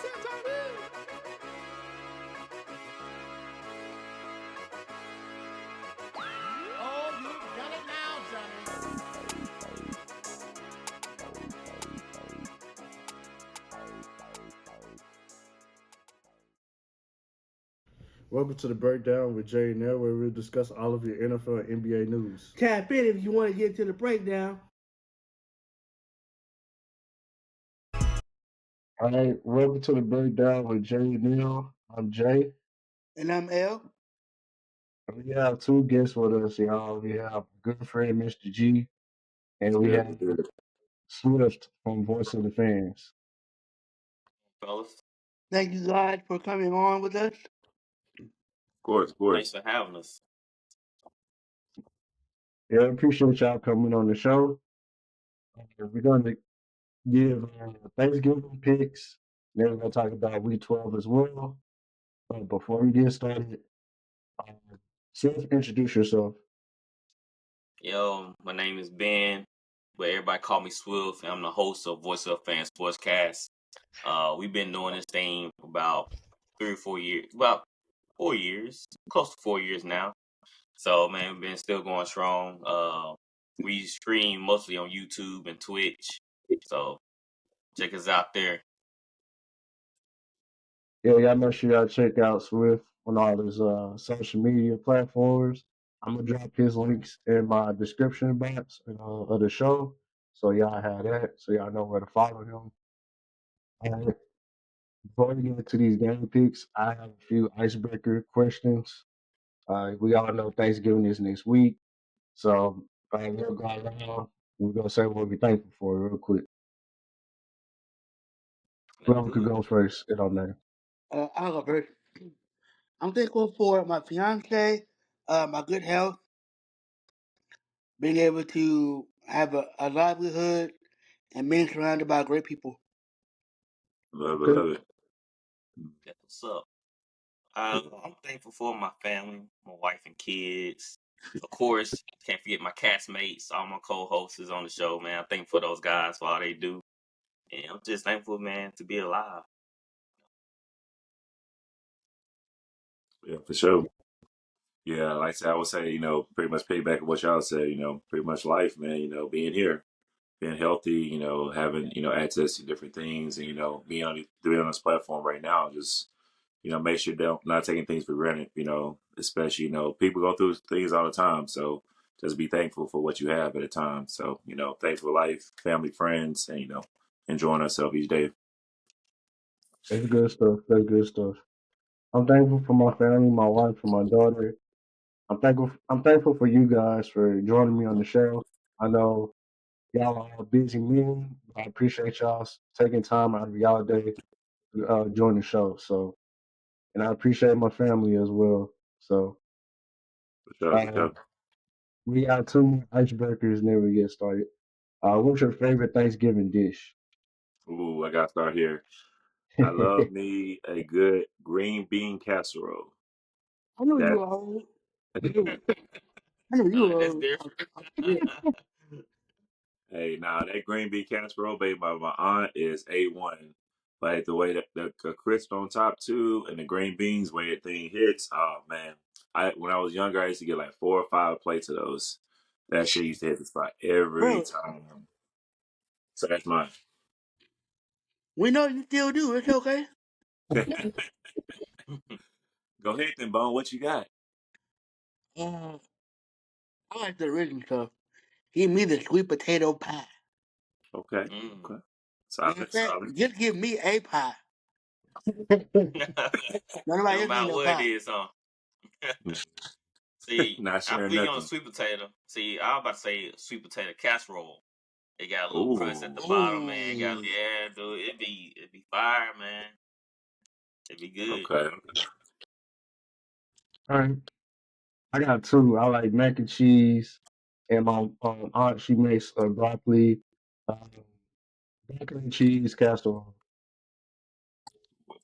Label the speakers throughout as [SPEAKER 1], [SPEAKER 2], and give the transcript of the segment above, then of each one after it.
[SPEAKER 1] Oh, you've done it now, Johnny.
[SPEAKER 2] Welcome to the breakdown with Jay and Nell, where we'll discuss all of your NFL and NBA news.
[SPEAKER 3] Tap in if you want to get to the breakdown.
[SPEAKER 2] All right, welcome to the breakdown with Jay and Nell. I'm Jay.
[SPEAKER 3] And I'm L.
[SPEAKER 2] We have two guests with us, y'all. We have good friend Mr. G, and we have Swift from Voice of the Fans.
[SPEAKER 4] Fellas.
[SPEAKER 3] Thank you guys for coming on with us.
[SPEAKER 5] Of course.
[SPEAKER 4] Thanks for having us.
[SPEAKER 2] Yeah, I appreciate y'all coming on the show. We're going to give Thanksgiving picks. Then we're going to talk about Week 12 as well. But before we get started, Swift, introduce yourself.
[SPEAKER 4] Yo, my name is Ben, but everybody call me Swift, and I'm the host of Voice of Fans Sportscast. We've been doing this thing for about 3 or 4 years, about 4 years, close to 4 years now. So, man, we've been still going strong. We stream mostly on YouTube and Twitch, so check us out there.
[SPEAKER 2] Yeah, y'all make sure y'all check out Swift on all his social media platforms. I'm gonna drop his links in my description box of the show, so y'all have that, so y'all know where to follow him. And before we get into these game picks, I have a few icebreaker questions. We all know Thanksgiving is next week, so we'll go around. We're gonna say what we're thankful for real quick. Whoever could go first, it don't matter.
[SPEAKER 3] I'll go first. I'm thankful for my fiance, my good health, being able to have a livelihood, and being surrounded by great people.
[SPEAKER 5] Love
[SPEAKER 2] Okay.
[SPEAKER 5] it.
[SPEAKER 4] That's what's up. I'm thankful for my family, my wife and kids. Of course, can't forget my castmates, all my co-hosts on the show, man. I'm thankful for those guys for all they do. And I'm just thankful, man, to be alive.
[SPEAKER 5] Yeah, for sure. Yeah, like I said, I would say, pretty much piggyback on what y'all said, pretty much life, man, being here, being healthy, having, access to different things and, being on this platform right now, just, make sure they're not taking things for granted, especially, people go through things all the time. So just be thankful for what you have at a time. So, thankful for life, family, friends, and, enjoying ourselves each day.
[SPEAKER 2] That's good stuff. That's good stuff. I'm thankful for my family, my wife, and my daughter. I'm thankful for you guys for joining me on the show. I know y'all are busy men. I appreciate y'all taking time out of y'all day to join the show. So, and I appreciate my family as well. So,
[SPEAKER 5] For sure, for sure.
[SPEAKER 2] we got two more icebreakers, and then we get started. What's your favorite Thanksgiving dish?
[SPEAKER 5] Ooh, I got to start here. I love me a good green bean casserole.
[SPEAKER 3] I know you
[SPEAKER 5] That
[SPEAKER 3] were old. I know you were
[SPEAKER 4] That's
[SPEAKER 3] old.
[SPEAKER 4] different.
[SPEAKER 5] Hey, now that green bean casserole made by my aunt is A1. Like the way that the crisp on top too, and the green beans way that thing hits. Oh man, I when I was younger, I used to get like 4 or 5 plates of those. That shit used to hit the spot every
[SPEAKER 3] Bro,
[SPEAKER 5] time. So that's mine.
[SPEAKER 3] we know you still do. It's okay.
[SPEAKER 5] Go ahead then, Bone. What you got?
[SPEAKER 3] Uh, I like the original stuff. Give me the sweet potato pie.
[SPEAKER 5] Okay,
[SPEAKER 4] Mm.
[SPEAKER 5] okay.
[SPEAKER 3] Matter of
[SPEAKER 5] Solid,
[SPEAKER 3] fact,
[SPEAKER 5] solid.
[SPEAKER 3] just give me a pie. Nobody
[SPEAKER 4] No
[SPEAKER 3] else need
[SPEAKER 4] matter
[SPEAKER 3] no
[SPEAKER 4] what it
[SPEAKER 3] pie.
[SPEAKER 4] is, huh? See,
[SPEAKER 5] Not
[SPEAKER 4] I
[SPEAKER 5] sharing
[SPEAKER 4] feel you on the
[SPEAKER 5] nothing.
[SPEAKER 4] sweet potato. See, I was about to say sweet potato casserole. It got a little crust at
[SPEAKER 5] Ooh,
[SPEAKER 4] the bottom, man.
[SPEAKER 3] Ooh.
[SPEAKER 4] Yeah, dude. It'd be fire, man. It'd be good.
[SPEAKER 5] okay.
[SPEAKER 2] All right, I got two. I like mac and cheese, and my aunt she makes broccoli, um, broccoli and cheese casserole.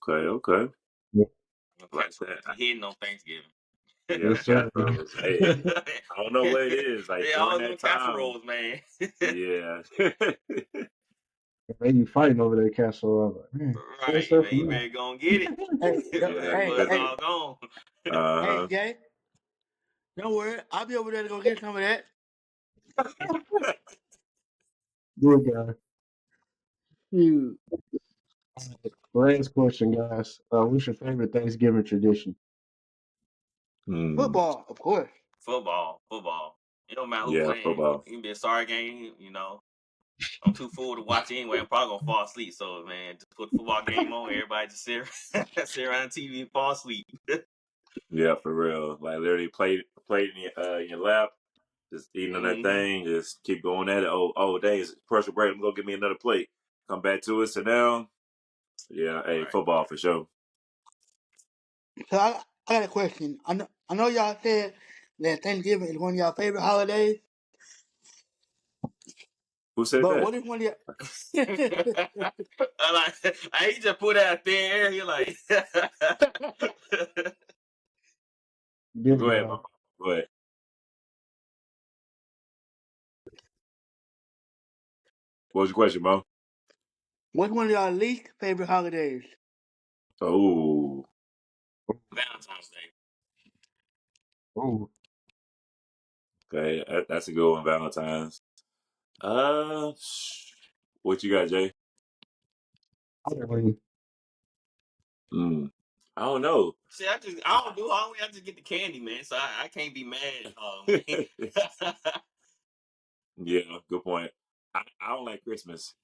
[SPEAKER 5] Okay, okay.
[SPEAKER 2] Yeah.
[SPEAKER 5] Like
[SPEAKER 4] Casserole
[SPEAKER 5] that.
[SPEAKER 4] be hitting on Thanksgiving.
[SPEAKER 5] Yeah, them
[SPEAKER 2] Yes, sir.
[SPEAKER 5] casseroles. Hey, I don't know what it is. Like
[SPEAKER 4] They
[SPEAKER 5] during
[SPEAKER 4] always them
[SPEAKER 5] that time,
[SPEAKER 4] casseroles, man.
[SPEAKER 5] yeah.
[SPEAKER 2] they be fighting over that castle. I was like, man, that's
[SPEAKER 4] Right,
[SPEAKER 2] stuff
[SPEAKER 4] man.
[SPEAKER 2] for
[SPEAKER 4] You
[SPEAKER 2] me.
[SPEAKER 4] better go and get it.
[SPEAKER 3] Hey,
[SPEAKER 5] Yeah,
[SPEAKER 3] hey,
[SPEAKER 4] Well, it's
[SPEAKER 3] hey,
[SPEAKER 4] all gone.
[SPEAKER 3] hey,
[SPEAKER 5] uh,
[SPEAKER 3] Jay. Don't worry, I'll be over there to go get some of that.
[SPEAKER 2] Good guy.
[SPEAKER 3] Shoot.
[SPEAKER 2] Last question, guys. What's your favorite Thanksgiving tradition?
[SPEAKER 5] hmm,
[SPEAKER 3] Football, of course.
[SPEAKER 4] Football. It don't matter who
[SPEAKER 5] yeah,
[SPEAKER 4] playing.
[SPEAKER 5] football.
[SPEAKER 4] It can be a sorry game, you know. I'm too full to watch anyway. I'm probably gonna fall asleep. So man, just put the football game on. Everybody just sit around the TV and fall asleep.
[SPEAKER 5] Yeah, for real. Like literally plate in your lap, just eating on that
[SPEAKER 4] Hmm.
[SPEAKER 5] thing, just keep going at it. Oh, dang, it's pressure break. I'm gonna give me another plate. Come back to it, sit down. Yeah, hey,
[SPEAKER 4] Right.
[SPEAKER 5] football for sure.
[SPEAKER 3] So I got a question. I know y'all said that Thanksgiving is one of y'all favorite holidays,
[SPEAKER 5] Who said
[SPEAKER 3] but
[SPEAKER 5] that?
[SPEAKER 3] what is one of your
[SPEAKER 4] I hate to put out thin air. You're like,
[SPEAKER 2] Good
[SPEAKER 5] Go ahead,
[SPEAKER 2] guy.
[SPEAKER 5] mama. Go ahead. What was your question, Mo?
[SPEAKER 3] what's one of y'all least favorite holidays?
[SPEAKER 5] Oh,
[SPEAKER 4] Valentine's Day.
[SPEAKER 2] Oh,
[SPEAKER 5] okay, that's a good one. Valentine's. Uh, what you got, Jay?
[SPEAKER 2] I don't really.
[SPEAKER 5] Mm, I don't know.
[SPEAKER 4] See, I don't do Halloween. I just get the candy, man. So I can't be mad at Halloween.
[SPEAKER 5] Yeah, good point. I don't like Christmas.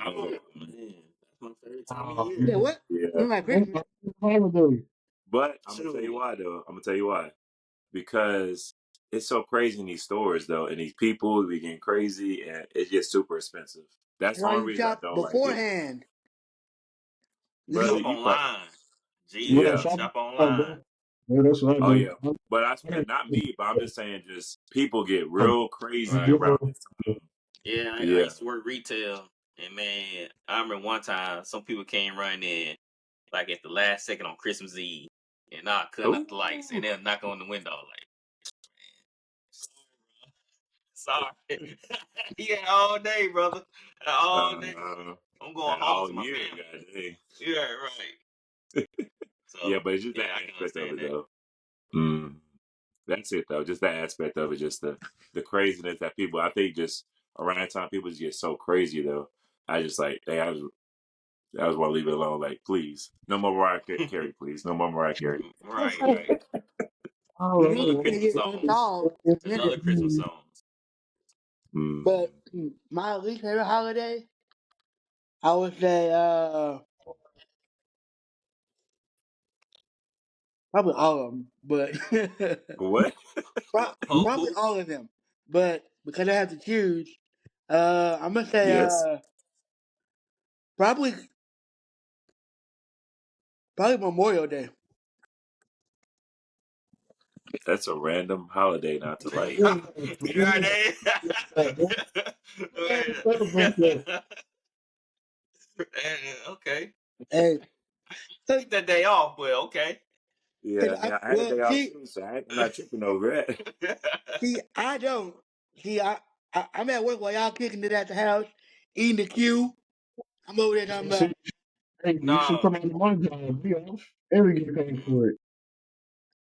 [SPEAKER 4] Oh man, that's my favorite time of
[SPEAKER 3] Yeah,
[SPEAKER 4] year.
[SPEAKER 3] what?
[SPEAKER 5] Yeah,
[SPEAKER 3] You like
[SPEAKER 2] That's
[SPEAKER 3] Christmas?
[SPEAKER 2] a holiday.
[SPEAKER 5] but I'm gonna tell you
[SPEAKER 4] Shoot.
[SPEAKER 5] why though. I'm gonna tell you why. Because it's so crazy in these stores though, and these people be getting crazy, and it's just super expensive. That's
[SPEAKER 3] That's
[SPEAKER 5] the
[SPEAKER 3] why
[SPEAKER 5] only
[SPEAKER 3] you
[SPEAKER 5] reason I
[SPEAKER 3] shop
[SPEAKER 5] don't like it,
[SPEAKER 3] beforehand. You
[SPEAKER 5] brother.
[SPEAKER 3] get
[SPEAKER 4] Shop
[SPEAKER 5] You probably
[SPEAKER 4] online.
[SPEAKER 2] Yeah,
[SPEAKER 5] yeah.
[SPEAKER 4] Jesus,
[SPEAKER 2] shop
[SPEAKER 4] shop
[SPEAKER 2] online,
[SPEAKER 4] online.
[SPEAKER 2] bro. Yeah, that's what I
[SPEAKER 5] Oh
[SPEAKER 2] do.
[SPEAKER 5] yeah, but not me. But I'm just saying, just people get real crazy
[SPEAKER 4] Right.
[SPEAKER 5] around this time.
[SPEAKER 4] Yeah, I
[SPEAKER 5] Yeah.
[SPEAKER 4] used to work retail, and man, I remember one time some people came running in like at the last second on Christmas Eve, and I cut out the lights, and
[SPEAKER 5] Ooh.
[SPEAKER 4] they'll knock on the window like, "Sorry, yeah, all day, brother, all day.
[SPEAKER 5] Uh,
[SPEAKER 4] I'm going
[SPEAKER 5] and
[SPEAKER 4] home
[SPEAKER 5] all
[SPEAKER 4] to my
[SPEAKER 5] year,
[SPEAKER 4] family."
[SPEAKER 5] goddamn.
[SPEAKER 4] Yeah, right.
[SPEAKER 5] Yeah,
[SPEAKER 4] So
[SPEAKER 5] but it's just that
[SPEAKER 4] yeah, I can
[SPEAKER 5] aspect of
[SPEAKER 4] understand
[SPEAKER 5] it
[SPEAKER 4] that.
[SPEAKER 5] though. Mm. That's it though. Just that aspect of it, just the craziness that people. I think just around that time people just get so crazy though. I just like, hey, I just want to leave it alone. Like, please, no more Mariah Carey, please, no more Mariah Carey.
[SPEAKER 4] Right.
[SPEAKER 2] Oh,
[SPEAKER 3] you
[SPEAKER 4] Other
[SPEAKER 3] need to
[SPEAKER 4] Christmas
[SPEAKER 3] get
[SPEAKER 4] songs.
[SPEAKER 3] installed in a
[SPEAKER 4] There's other
[SPEAKER 3] minute.
[SPEAKER 4] Christmas songs.
[SPEAKER 3] But
[SPEAKER 5] Mm.
[SPEAKER 3] my least favorite holiday, I would say probably all of them, but
[SPEAKER 5] What?
[SPEAKER 3] probably
[SPEAKER 4] Who?
[SPEAKER 3] all of them. But because I have to choose, I'm gonna say
[SPEAKER 5] Yes,
[SPEAKER 3] probably Memorial Day.
[SPEAKER 5] that's a random holiday not to like.
[SPEAKER 4] You heard that? Okay.
[SPEAKER 3] Hey, cause,
[SPEAKER 4] Take that day off, but okay.
[SPEAKER 5] Yeah, I mean, I had a
[SPEAKER 3] well,
[SPEAKER 5] day off too, so I'm not tripping over that.
[SPEAKER 3] I don't see. I'm at work while y'all kicking it at the house, eating the Q. I'm over there talking about.
[SPEAKER 2] see, hey, you should
[SPEAKER 4] No,
[SPEAKER 2] come on my job. We off. And we get paid for it.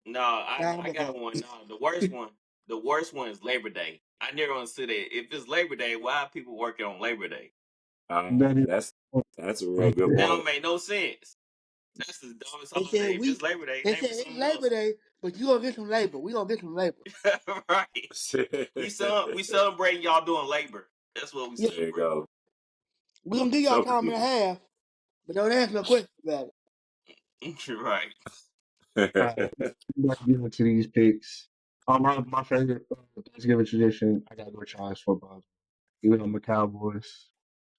[SPEAKER 4] no,
[SPEAKER 3] Nah,
[SPEAKER 4] I
[SPEAKER 3] I'm
[SPEAKER 4] got
[SPEAKER 3] okay.
[SPEAKER 4] one. No, the worst one is Labor Day. I never understood it. If it's Labor Day, why are people working on Labor Day?
[SPEAKER 2] That is
[SPEAKER 5] That's a real
[SPEAKER 2] right
[SPEAKER 5] good
[SPEAKER 2] there.
[SPEAKER 4] That don't
[SPEAKER 5] point.
[SPEAKER 4] make no sense. That's the dumbest
[SPEAKER 3] They said
[SPEAKER 4] holiday. If it's Labor Day,
[SPEAKER 3] They
[SPEAKER 4] name
[SPEAKER 3] said
[SPEAKER 4] it
[SPEAKER 3] it's
[SPEAKER 4] something
[SPEAKER 3] Labor
[SPEAKER 4] else.
[SPEAKER 3] Day, but you gonna get some labor. We gonna get some labor.
[SPEAKER 4] Right. We celebrating y'all doing labor. That's what we
[SPEAKER 3] Yeah,
[SPEAKER 5] There you
[SPEAKER 4] celebrate.
[SPEAKER 5] go.
[SPEAKER 3] we gonna give y'all
[SPEAKER 5] So
[SPEAKER 3] time and a
[SPEAKER 5] confusing.
[SPEAKER 3] half, but don't ask no questions about it.
[SPEAKER 4] Right.
[SPEAKER 2] All right, let's get into these picks. My favorite Thanksgiving tradition, I gotta go Giants football. Even though I'm a Cowboys.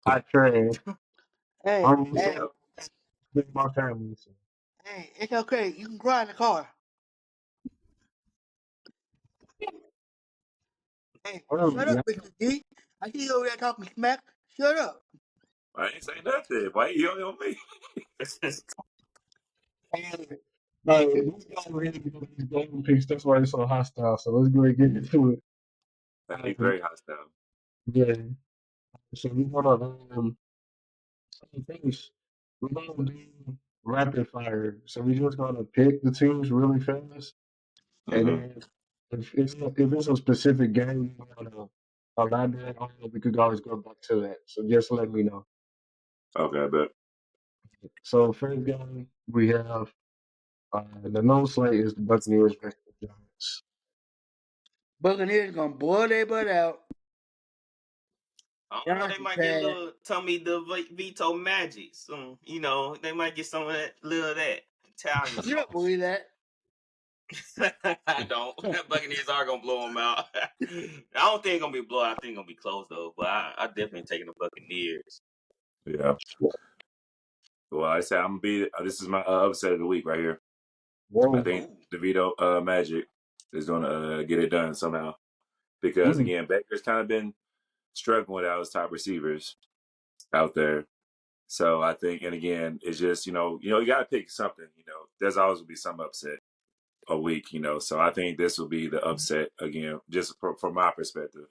[SPEAKER 2] I trash.
[SPEAKER 3] Hey,
[SPEAKER 2] I'm
[SPEAKER 3] hey,
[SPEAKER 5] Yeah.
[SPEAKER 2] with my family. So.
[SPEAKER 3] hey, it's okay. You can cry in the car. Hey, shut up,
[SPEAKER 2] Yeah.
[SPEAKER 3] Mr. D. I see you over there talking smack. Shut up.
[SPEAKER 5] I ain't say nothing. Why you yelling on me?
[SPEAKER 2] Like, this guy really doing these golden picks. That's why it's so hostile. So let's go ahead and get into it.
[SPEAKER 5] That'd be very hostile.
[SPEAKER 2] Yeah. So we want to First, we're gonna do rapid fire. So we're just gonna pick the teams really fast, and
[SPEAKER 5] Mm-hmm.
[SPEAKER 2] then if it's a specific game you wanna elaborate on, we could always go back to that. So just let me know.
[SPEAKER 5] Okay, I bet.
[SPEAKER 2] So first game we have the no slate is the Buccaneers versus the Giants.
[SPEAKER 3] Buccaneers gonna boil their butt out.
[SPEAKER 4] I don't know. They
[SPEAKER 3] Giants is
[SPEAKER 4] might get a
[SPEAKER 3] bad.
[SPEAKER 4] little Tommy veto magic. Some, they might get some of that, little of that Italian
[SPEAKER 3] You don't
[SPEAKER 4] sauce.
[SPEAKER 3] believe that?
[SPEAKER 4] I don't. Buccaneers are gonna blow them out. I don't think it's gonna be a blowout. I think it's gonna be close though. But I definitely taking the Buccaneers.
[SPEAKER 5] Yeah. Well, I said I'm gonna be. This is my upset of the week right here. I
[SPEAKER 2] Whoa.
[SPEAKER 5] think
[SPEAKER 4] Ooh.
[SPEAKER 5] DeVito Magic is gonna get it done somehow because
[SPEAKER 2] Mm.
[SPEAKER 5] again, Baker's kind of been struggling without his top receivers out there. So I think, and again, it's just you got to pick something. There's always will be some upset a week. So I think this will be the upset again, just from my perspective.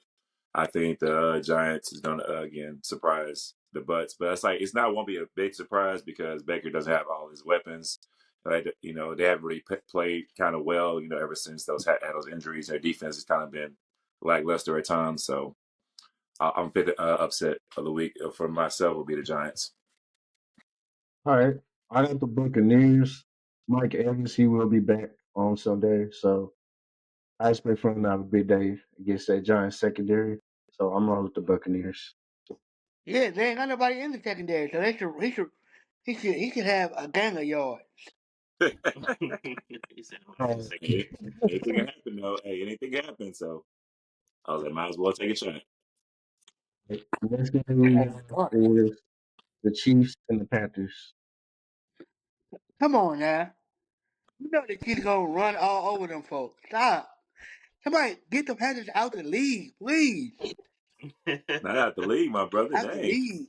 [SPEAKER 5] I think the Giants is going to again surprise the Butts, but it's not won't be a big surprise because Baker doesn't have all his weapons. Like they haven't really played kind of well. Ever since had those injuries, their defense has kind of been lackluster at times. So I'm fit upset of the week for myself will be the Giants.
[SPEAKER 2] All right. I got the Buccaneers. Mike Evans, he will be back on Sunday. So I expect for him to have a big day against that Giants secondary. So I'm rolling with the Buccaneers.
[SPEAKER 3] Yeah, they ain't got nobody in the secondary, so he should have a gang of yards.
[SPEAKER 4] He said, "I'm in the
[SPEAKER 2] Uh,
[SPEAKER 4] second."
[SPEAKER 5] Anything can happen though. Hey, anything can happen. So I was like, might as well take a shot.
[SPEAKER 2] next game we
[SPEAKER 3] Oh,
[SPEAKER 2] have
[SPEAKER 3] God.
[SPEAKER 2] is the Chiefs and the Panthers.
[SPEAKER 3] Come on now. You know the kid's gonna run all over them folks. Stop. Somebody get the Panthers out the league, please.
[SPEAKER 5] Not out the league, my brother.
[SPEAKER 3] Out the
[SPEAKER 5] Dang.
[SPEAKER 3] league.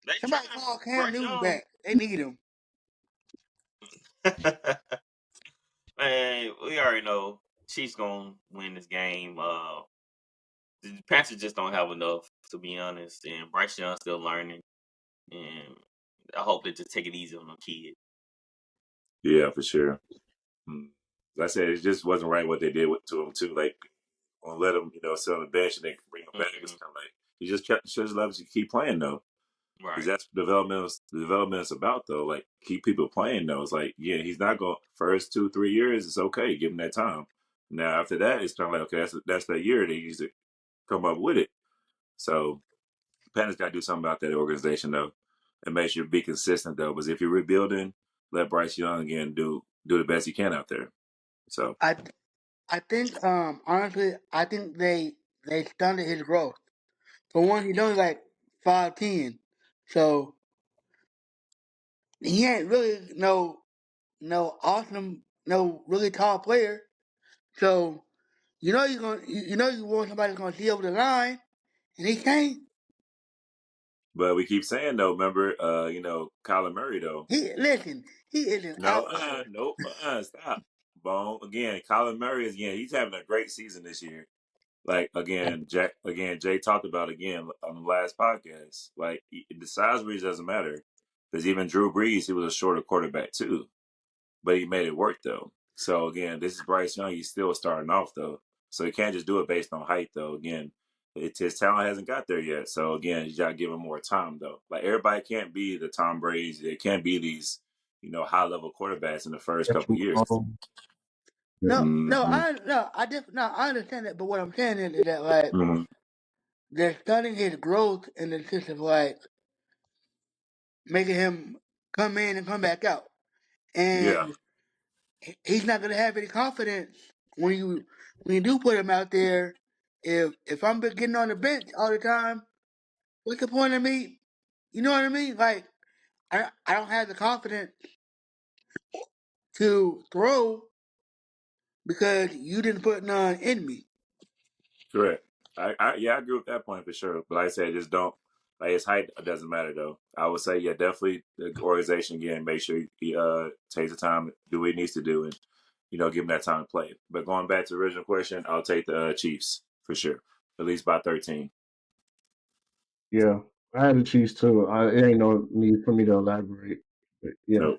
[SPEAKER 4] They
[SPEAKER 3] Somebody
[SPEAKER 4] trying
[SPEAKER 3] call Cam
[SPEAKER 4] Bryce
[SPEAKER 3] Newton
[SPEAKER 4] Young.
[SPEAKER 3] back. They need him.
[SPEAKER 4] Man, we already know Chiefs gonna win this game. The Panthers just don't have enough, to be honest. And Bryce Young's still learning. And I hope they just take it easy on the kid.
[SPEAKER 5] Yeah, for sure. Like I said, it just wasn't right what they did to him too. Like, gonna let him, sit on the bench and then bring him back. It's
[SPEAKER 4] Hmm.
[SPEAKER 5] kind of like he just should have let you keep playing though, because
[SPEAKER 4] Right.
[SPEAKER 5] that's the development is about though. Like, keep people playing though. It's like, yeah, he's not going first 2-3 years. It's okay, give him that time. Now after that, it's kind of like, okay, that's that year they used to come up with it. So Panthers got to do something about that organization though, and make sure be consistent though. Because if you're rebuilding, let Bryce Young again do the best he can out there. So
[SPEAKER 3] I I think honestly I think they stunted his growth. For one, he's only like 5'10", so he ain't really no awesome no really tall player. So you want somebody that's gonna see over the line, and he can't.
[SPEAKER 5] but we keep saying though, remember, Kyler Murray though.
[SPEAKER 3] He listen, he is an
[SPEAKER 5] No,
[SPEAKER 3] outlier.
[SPEAKER 5] nope, stop. Bone again. Kyler Murray is again. He's having a great season this year. Like again, Jay talked about again on the last podcast. Like the size reason doesn't matter because even Drew Brees, he was a shorter quarterback too, but he made it work though. So again, this is Bryce Young. He's still starting off though, so he can't just do it based on height though. Again, his talent hasn't got there yet. So again, you got to give him more time though. Like everybody can't be the Tom Brady's. They can't be these high level quarterbacks in the first couple
[SPEAKER 2] Patrick
[SPEAKER 5] years.
[SPEAKER 2] Mahomes. Yeah.
[SPEAKER 3] No, no,
[SPEAKER 5] Mm-hmm.
[SPEAKER 3] I no, I just no, I understand that. But what I'm saying is that like
[SPEAKER 5] Mm-hmm.
[SPEAKER 3] they're studying his growth in the sense of like making him come in and come back out,
[SPEAKER 5] Yeah,
[SPEAKER 3] and he's not gonna have any confidence when you do put him out there. If I'm getting on the bench all the time, what's the point of me? You know what I mean? Like I don't have the confidence to throw because you didn't put none in me.
[SPEAKER 5] correct. I agree with that point for sure. But like I said, just don't like his height doesn't matter though. I would say definitely the organization again, make sure he takes the time, do what he needs to do, and give him that time to play. But going back to the original question, I'll take the Chiefs for sure, at least by 13.
[SPEAKER 2] Yeah. I had the Chiefs too. It ain't no need for me to elaborate. But yeah.
[SPEAKER 5] No.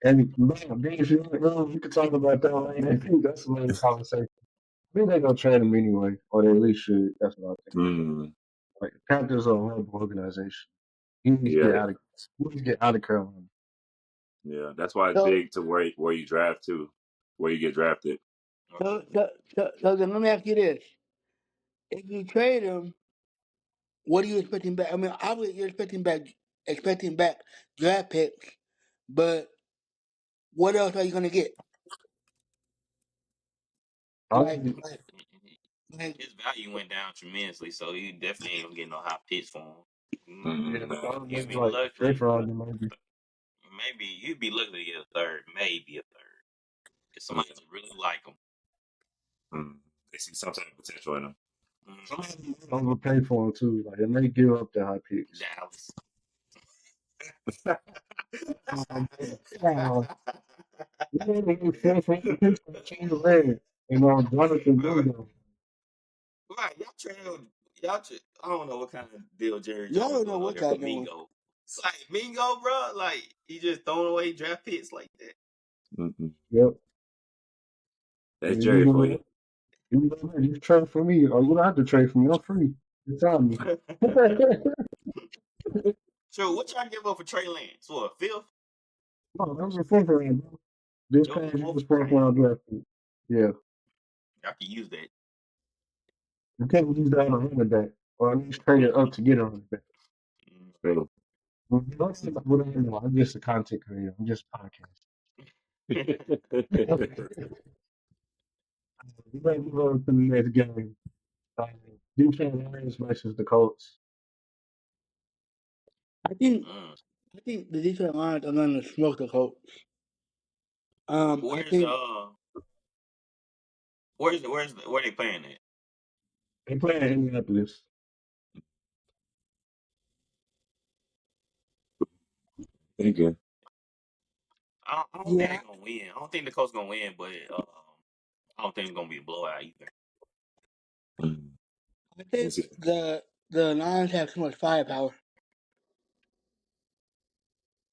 [SPEAKER 2] And man, if you we could talk about that later. I think that's a later conversation. I think they're gonna trade him anyway, or they at least should. That's what I think.
[SPEAKER 5] Mm,
[SPEAKER 2] Like the Panthers are a horrible organization. He needs to
[SPEAKER 5] yeah,
[SPEAKER 2] get out of. He needs to get out of Carolina.
[SPEAKER 5] yeah. That's why it's
[SPEAKER 3] So,
[SPEAKER 5] big to where you draft to, where you get drafted.
[SPEAKER 3] so then let me ask you this: if you trade him, what are you expecting back? I mean, obviously you're expecting back draft picks, but what else are you gonna get? Like,
[SPEAKER 2] Probably,
[SPEAKER 3] like, like
[SPEAKER 4] His value went down tremendously, so you definitely ain't gonna get no high pitch for him.
[SPEAKER 2] yeah,
[SPEAKER 5] Mm,
[SPEAKER 4] You'd
[SPEAKER 2] probably
[SPEAKER 4] be
[SPEAKER 2] like fifth
[SPEAKER 4] lucky.
[SPEAKER 2] round maybe.
[SPEAKER 4] Maybe you'd be lucky to get a third, maybe a third. If
[SPEAKER 5] yeah.
[SPEAKER 4] somebody just really like him.
[SPEAKER 5] Mm. They see some type of potential in him.
[SPEAKER 2] Somebody overpay for him too. Like, and they give up the high picks.
[SPEAKER 4] Dallas.
[SPEAKER 2] Yeah, yeah, they fifth round picks from Team Red. Jonathan Mingo.
[SPEAKER 4] Right, I don't know what kind of deal Jerry
[SPEAKER 3] y'all
[SPEAKER 4] Jones
[SPEAKER 3] don't know
[SPEAKER 4] doing over
[SPEAKER 3] what
[SPEAKER 4] there for
[SPEAKER 3] y'all doing.
[SPEAKER 4] Mingo. Like Mingo, bro, like he just throwing away draft picks like that.
[SPEAKER 5] Mm-mm.
[SPEAKER 2] Yep.
[SPEAKER 5] That's
[SPEAKER 2] Yeah,
[SPEAKER 5] Jerry for you.
[SPEAKER 2] you trade for me, or you don't have to trade for me. I'm free. You tell me.
[SPEAKER 4] So what y'all give up for Trey Lance? What, fifth?
[SPEAKER 2] No, that was a fourth round, bro. This
[SPEAKER 4] That was
[SPEAKER 2] past
[SPEAKER 4] the fourth
[SPEAKER 2] year's fourth
[SPEAKER 4] round.
[SPEAKER 2] round draft pick. Yeah.
[SPEAKER 4] Y'all can use that.
[SPEAKER 2] You can't use that on a running back, or at least trade it up to get a running back.
[SPEAKER 4] Mm.
[SPEAKER 5] So,
[SPEAKER 2] Well, you don't see what I know. I'm just a content creator. I'm just a podcast. We ready to go to the next game. Uh, Detroit Lions versus the Colts.
[SPEAKER 3] I think
[SPEAKER 4] Mm.
[SPEAKER 3] I think the Detroit Lions are gonna smoke the Colts. I
[SPEAKER 4] Where's
[SPEAKER 3] think
[SPEAKER 4] where they playing at?
[SPEAKER 2] They play in Indianapolis.
[SPEAKER 5] thank you.
[SPEAKER 4] I don't think
[SPEAKER 3] yeah,
[SPEAKER 4] they're gonna win. I don't think the Colts gonna win, but I don't think it's gonna be a blowout either.
[SPEAKER 5] Mm.
[SPEAKER 3] I
[SPEAKER 5] Let me
[SPEAKER 3] think
[SPEAKER 5] see.
[SPEAKER 3] the Lions have too much firepower.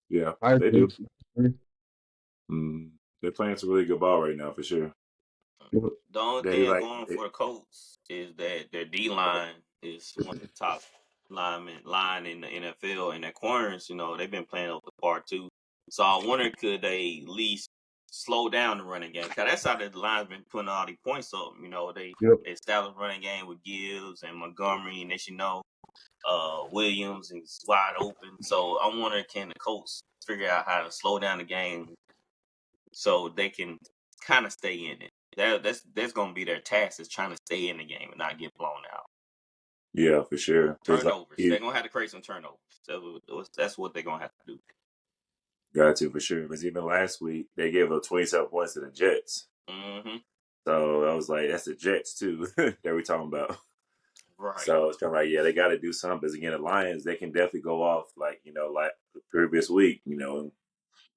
[SPEAKER 5] Yeah,
[SPEAKER 2] I
[SPEAKER 5] they
[SPEAKER 2] agree.
[SPEAKER 5] do. Mm. They're playing some really good ball right now for sure.
[SPEAKER 2] Yep.
[SPEAKER 4] The only
[SPEAKER 5] They
[SPEAKER 4] thing
[SPEAKER 5] like,
[SPEAKER 4] going for the Colts is that their D line is one of the top line in the NFL, and their corners, they've been playing over the par too. So I wonder could they at least slow down the running game? Cause that's how the line's been putting all these points up.
[SPEAKER 2] Yep.
[SPEAKER 4] They established running game with Gibbs and Montgomery, and Williams is wide open. So I wonder can the Colts figure out how to slow down the game so they can kind of stay in it. That's gonna be their task is trying to stay in the game and not get blown out.
[SPEAKER 5] yeah, for sure. Because like,
[SPEAKER 4] Turnovers. They're gonna have to create some turnovers. That's what they're gonna have to do.
[SPEAKER 5] got to for sure. Because even last week they gave up 27 points to the Jets.
[SPEAKER 4] Mm-hmm.
[SPEAKER 5] So I was like, that's the Jets too that we talking about.
[SPEAKER 4] Right.
[SPEAKER 5] So it's kind of like, yeah, they got to do something. Because again, the Lions, they can definitely go off like the previous week, and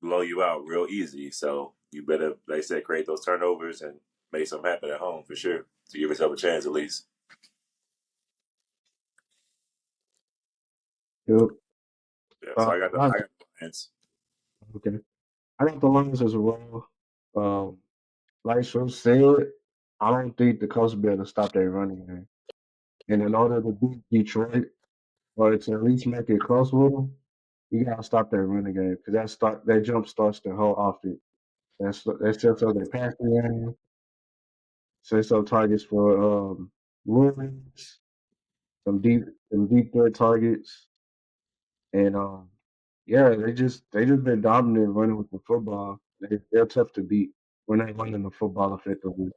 [SPEAKER 5] blow you out real easy. So you better, like I said, create those turnovers and make something happen at home for sure to give yourself a chance at least.
[SPEAKER 2] Yep.
[SPEAKER 5] Yeah. So I got the Lions.
[SPEAKER 2] Okay. I got the Lions as well. Um, like Swift said, I don't think the Colts will be able to stop their running game. And in order to beat Detroit, or to at least make it close with them, you gotta stop their running game because that jump starts the whole offense. That sets up their passing game, sets up targets for runs, some deep threat targets, and yeah, they just been dominant running with the football. They're tough to beat when they running the football effectively.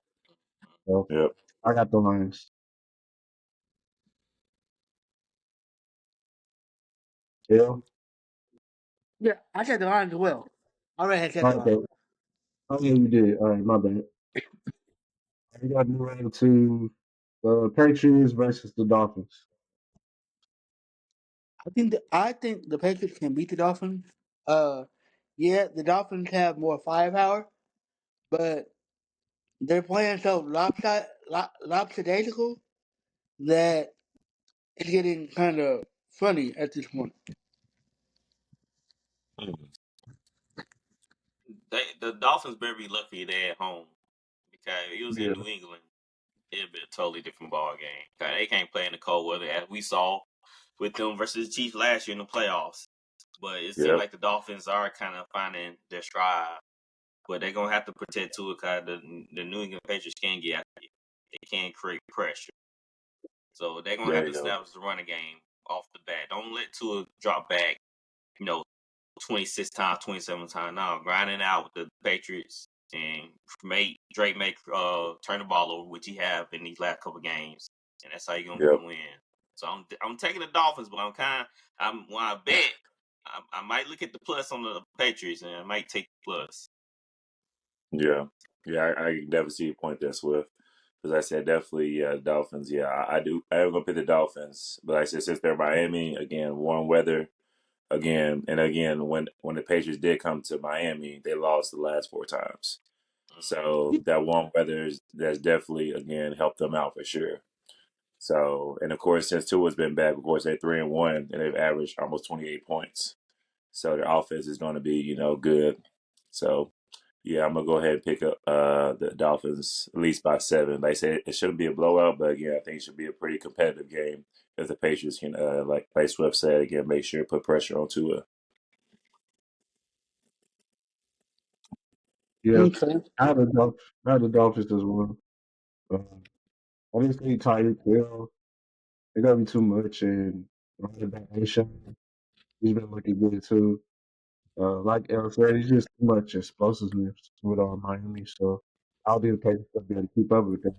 [SPEAKER 2] So
[SPEAKER 5] Yep.
[SPEAKER 2] I got the Lions. Yeah.
[SPEAKER 3] Yeah, I said the Lions as well. I already had said the Lions.
[SPEAKER 2] Okay. Oh yeah, you did. All right, my bad. We got to move on to the Patriots versus the Dolphins.
[SPEAKER 3] I think the Patriots can beat the Dolphins. Uh, yeah, the Dolphins have more firepower, but they're playing so lopsidedical that it's getting kind of funny at this point.
[SPEAKER 4] The Dolphins better be lucky they're at home because if it was in
[SPEAKER 2] Yeah,
[SPEAKER 4] New England, it'd be a totally different ball game. 'Cause they can't play in the cold weather as we saw with them versus the Chiefs last year in the playoffs. But it seems
[SPEAKER 5] Yep.
[SPEAKER 4] like the Dolphins are kind of finding their stride. But they're gonna have to protect Tua because the New England Patriots can get after you. They can create pressure. So they're gonna
[SPEAKER 5] There
[SPEAKER 4] have to
[SPEAKER 5] you go.
[SPEAKER 4] establish the running game off the bat. Don't let Tua drop back, 26 times, 27 times. No, grinding out with the Patriots and Drake make turn the ball over, which he have in these last couple games, and that's how you're
[SPEAKER 5] Yep.
[SPEAKER 4] gonna win. So I'm taking the Dolphins, but when I bet, I might look at the plus on the Patriots and I might take the plus.
[SPEAKER 5] Yeah. Yeah, I can definitely see your point there, Swift. Because I said definitely, yeah, Dolphins. Yeah, I do. I am gonna pick the Dolphins, but like I said, since they're Miami again, warm weather again, and again, when the Patriots did come to Miami, they lost the last 4 times. So that warm weather that's definitely again helped them out for sure. So, and of course, since Tua's been back, of course they're 3-1 and they've averaged almost 28 points. So their offense is going to be, good. So yeah, I'm gonna go ahead and pick up the Dolphins at least by 7. Like I said, it shouldn't be a blowout, but again, I think it should be a pretty competitive game if the Patriots can, like Swift said, again, make sure to put pressure on Tua.
[SPEAKER 2] yeah.
[SPEAKER 3] Okay.
[SPEAKER 2] I had the Dolphins as well. I just think Tyreek Hill, it gotta be too much, and running back Aisha, he's been looking good too. Like El said, he's just too much explosiveness with Miami, so I'll be the Patriots to be able to keep up with that.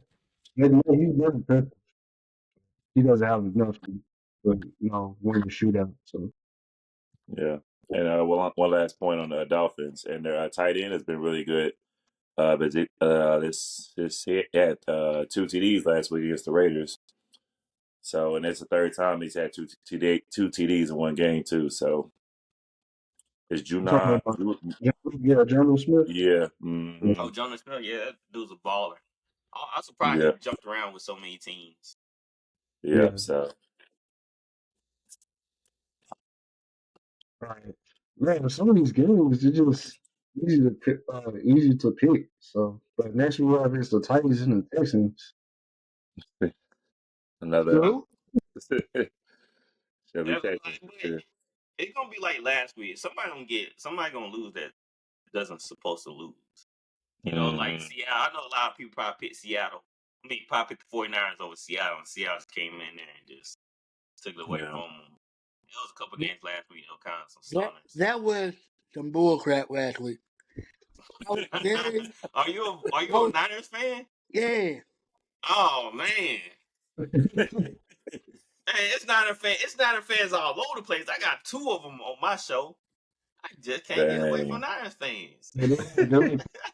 [SPEAKER 2] Maybe he's very impressive. He doesn't have enough to, but win the shootout. So
[SPEAKER 5] Yeah, and one last point on the Dolphins and their tight end has been really good. But he had 2 TDs last week against the Raiders. So, and it's the third time he's had two TDs in one game too. So it's
[SPEAKER 2] you're talking
[SPEAKER 5] Junai.
[SPEAKER 2] about Jonnu Smith.
[SPEAKER 5] Yeah.
[SPEAKER 2] Yeah,
[SPEAKER 4] Oh, Jonas Smith, yeah, that dude's a baller. I'm surprised he
[SPEAKER 5] Yeah.
[SPEAKER 4] jumped around with so many teams.
[SPEAKER 5] Yeah.
[SPEAKER 2] yeah.
[SPEAKER 5] So
[SPEAKER 2] Right. Man, some of these games are just easy to pick. So, but next we have is the Titans and the Texans.
[SPEAKER 5] another
[SPEAKER 3] True.
[SPEAKER 5] shall be
[SPEAKER 4] Yeah,
[SPEAKER 5] taken.
[SPEAKER 4] it's gonna be like last week. Somebody gonna lose that doesn't supposed to lose. Like
[SPEAKER 5] Mm-hmm.
[SPEAKER 4] Seattle. I know a lot of people probably pick Seattle. Probably pick the 49ers over Seattle, and Seattle just came in there and just took it away
[SPEAKER 5] Yeah.
[SPEAKER 4] from them. There was a couple
[SPEAKER 3] That
[SPEAKER 4] games last week, kind of some stunners.
[SPEAKER 3] that was some bull crap last week. I was very,
[SPEAKER 4] Are
[SPEAKER 3] I
[SPEAKER 4] you a
[SPEAKER 3] was,
[SPEAKER 4] Niners fan?
[SPEAKER 3] yeah.
[SPEAKER 4] Oh man. Hey, it's Niner fans all over the place. I got 2 of them on my show. I just can't get away from
[SPEAKER 5] Dang.
[SPEAKER 4] Niners fans.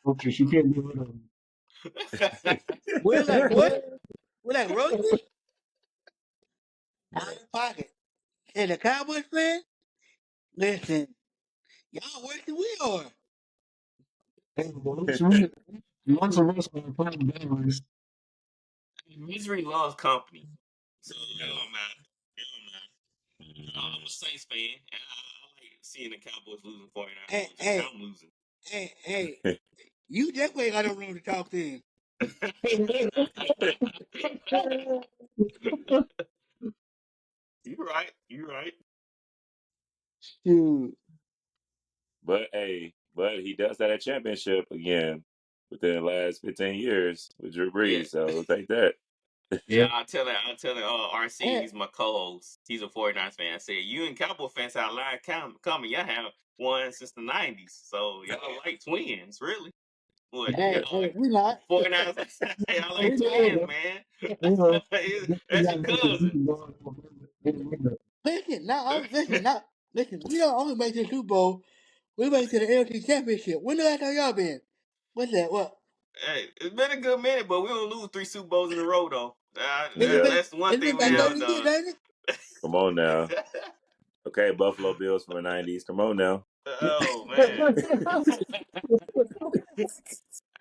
[SPEAKER 2] Okay, she can't get rid of them.
[SPEAKER 3] We're like what? We're like roasted out of pocket. And the Cowboys fan, listen, y'all worse than we are.
[SPEAKER 2] Hey, once of us are playing Bengals.
[SPEAKER 4] Misery loves company. So it
[SPEAKER 5] Yeah.
[SPEAKER 4] don't matter. It don't matter. I'm a Saints fan, and I like seeing the Cowboys losing 49
[SPEAKER 3] Hey,
[SPEAKER 4] losing. Just
[SPEAKER 3] hey,
[SPEAKER 4] count them losing.
[SPEAKER 3] hey, you definitely got no room to talk then.
[SPEAKER 4] You're right. You're right.
[SPEAKER 3] Shoot.
[SPEAKER 5] But he does have a championship again within the last 15 years with Drew
[SPEAKER 4] Yeah.
[SPEAKER 5] Brees. So we'll take that.
[SPEAKER 4] Yeah,
[SPEAKER 2] Yeah.
[SPEAKER 4] I'll tell that. RC,
[SPEAKER 3] Hey,
[SPEAKER 4] he's my co-host. He's a 49ers fan. I said, you and Cowboy fans have a line coming. Y'all have won since the 90s. So y'all like twins, really. What? Y'all
[SPEAKER 3] we not.
[SPEAKER 4] 49ers, y'all
[SPEAKER 3] We
[SPEAKER 4] like
[SPEAKER 3] not.
[SPEAKER 4] twins, man.
[SPEAKER 2] You know,
[SPEAKER 4] That's your cousin.
[SPEAKER 3] Listen, listen, we don't only make the Super Bowl, we make it to the NFC Championship. When the last time y'all been? What's that? What?
[SPEAKER 4] Hey, it's been a good minute, but we don't lose 3 Super Bowls in a row, though.
[SPEAKER 5] Yeah.
[SPEAKER 4] That's the one
[SPEAKER 3] It's
[SPEAKER 4] thing
[SPEAKER 3] been
[SPEAKER 4] we
[SPEAKER 3] about
[SPEAKER 4] haven't
[SPEAKER 3] 30 years,
[SPEAKER 4] done.
[SPEAKER 3] ain't it?
[SPEAKER 5] Come on now. Okay, Buffalo Bills from the 90s. Come on now.
[SPEAKER 4] Oh man.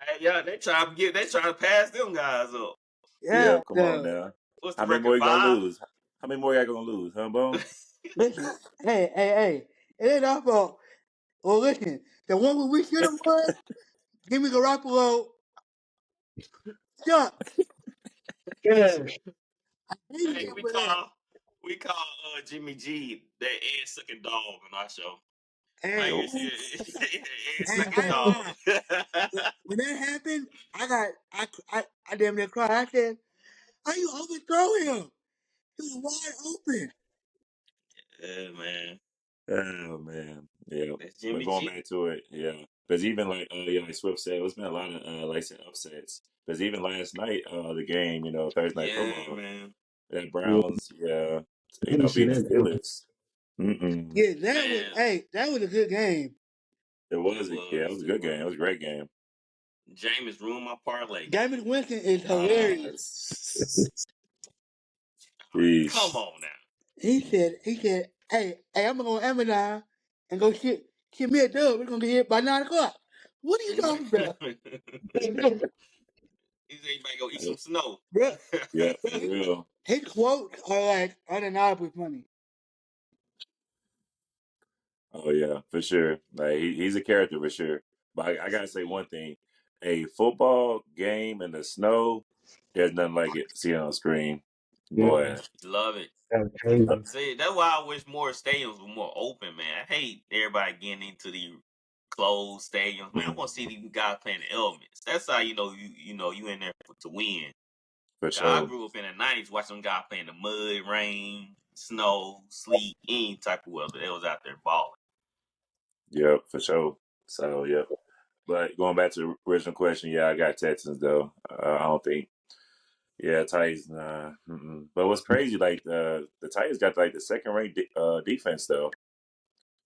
[SPEAKER 4] Hey, yeah, they trying to pass them guys up.
[SPEAKER 3] Yeah,
[SPEAKER 5] Yeah, come on now.
[SPEAKER 4] What's the
[SPEAKER 5] How many
[SPEAKER 4] record?
[SPEAKER 5] more you gonna
[SPEAKER 4] 5?
[SPEAKER 5] lose? How many more y'all gonna lose, huh, Bone?
[SPEAKER 3] Listen, hey. It ain't our fault. Well, listen, the one where we should have won, Jimmy Garoppolo sucked.
[SPEAKER 2] Cash.
[SPEAKER 3] I hated
[SPEAKER 4] Hey,
[SPEAKER 3] him for that.
[SPEAKER 4] we call Jimmy G that ass sucking dog on our show. Like
[SPEAKER 3] Hey,
[SPEAKER 4] you
[SPEAKER 5] Nope.
[SPEAKER 4] said, ass
[SPEAKER 3] hey,
[SPEAKER 4] sucking
[SPEAKER 3] I ain't gonna lie.
[SPEAKER 4] dog.
[SPEAKER 3] When that happened, I damn near cried. I said, "How you overthrow him? He was wide open."
[SPEAKER 4] Yeah, man.
[SPEAKER 5] Oh man, yeah.
[SPEAKER 4] That's
[SPEAKER 5] But
[SPEAKER 4] Jimmy
[SPEAKER 5] going
[SPEAKER 4] G.
[SPEAKER 5] back to it, yeah. Because even like yeah, like Swift said, it's been a lot of like I said, upsets. Because even last night, the game, Thursday night
[SPEAKER 4] Yeah,
[SPEAKER 5] football,
[SPEAKER 4] man.
[SPEAKER 5] that
[SPEAKER 2] Yeah,
[SPEAKER 5] Browns, yeah,
[SPEAKER 2] I didn't see
[SPEAKER 5] beating the
[SPEAKER 2] that game.
[SPEAKER 5] Steelers. Mm-mm.
[SPEAKER 3] Yeah,
[SPEAKER 4] Man,
[SPEAKER 3] that was a good game.
[SPEAKER 4] it
[SPEAKER 5] It
[SPEAKER 4] was.
[SPEAKER 5] was a
[SPEAKER 4] It
[SPEAKER 5] good game. It
[SPEAKER 4] was.
[SPEAKER 5] was a great game.
[SPEAKER 4] Jameis ruined my parlay.
[SPEAKER 3] Jameis Winston is
[SPEAKER 5] Ah,
[SPEAKER 3] hilarious.
[SPEAKER 4] Come
[SPEAKER 5] sheesh.
[SPEAKER 4] on now.
[SPEAKER 3] He said, hey, I'm gonna go on Amazon and go ship me a dub. We're gonna get here by 9 o'clock. What are you talking about,
[SPEAKER 4] He said you might go eat some snow.
[SPEAKER 3] bro?
[SPEAKER 5] Yeah,
[SPEAKER 3] Bro,
[SPEAKER 5] for real.
[SPEAKER 3] his quotes are like undeniably funny.
[SPEAKER 5] Oh yeah, for sure. Like he's a character for sure. But I gotta say one thing: a football game in the snow, there's nothing like it. See it on screen,
[SPEAKER 2] Yeah,
[SPEAKER 5] boy.
[SPEAKER 4] Love it.
[SPEAKER 2] that's crazy.
[SPEAKER 4] See, that's why I wish more stadiums were more open, man. I hate everybody getting into the closed stadiums, man. I want to see these guys playing the elements. That's how you in there to win.
[SPEAKER 5] For
[SPEAKER 4] 'Cause I
[SPEAKER 5] sure.
[SPEAKER 4] grew up in the '90s watching them guys playing the mud, rain, snow, sleet, any type of weather. They was out there balling.
[SPEAKER 5] Yep, for sure. So yep. But going back to the original question, yeah, I got Texans though. I don't think. Yeah, Titans. Nah. Mm-mm. But what's crazy, like the Titans got like the second ranked defense though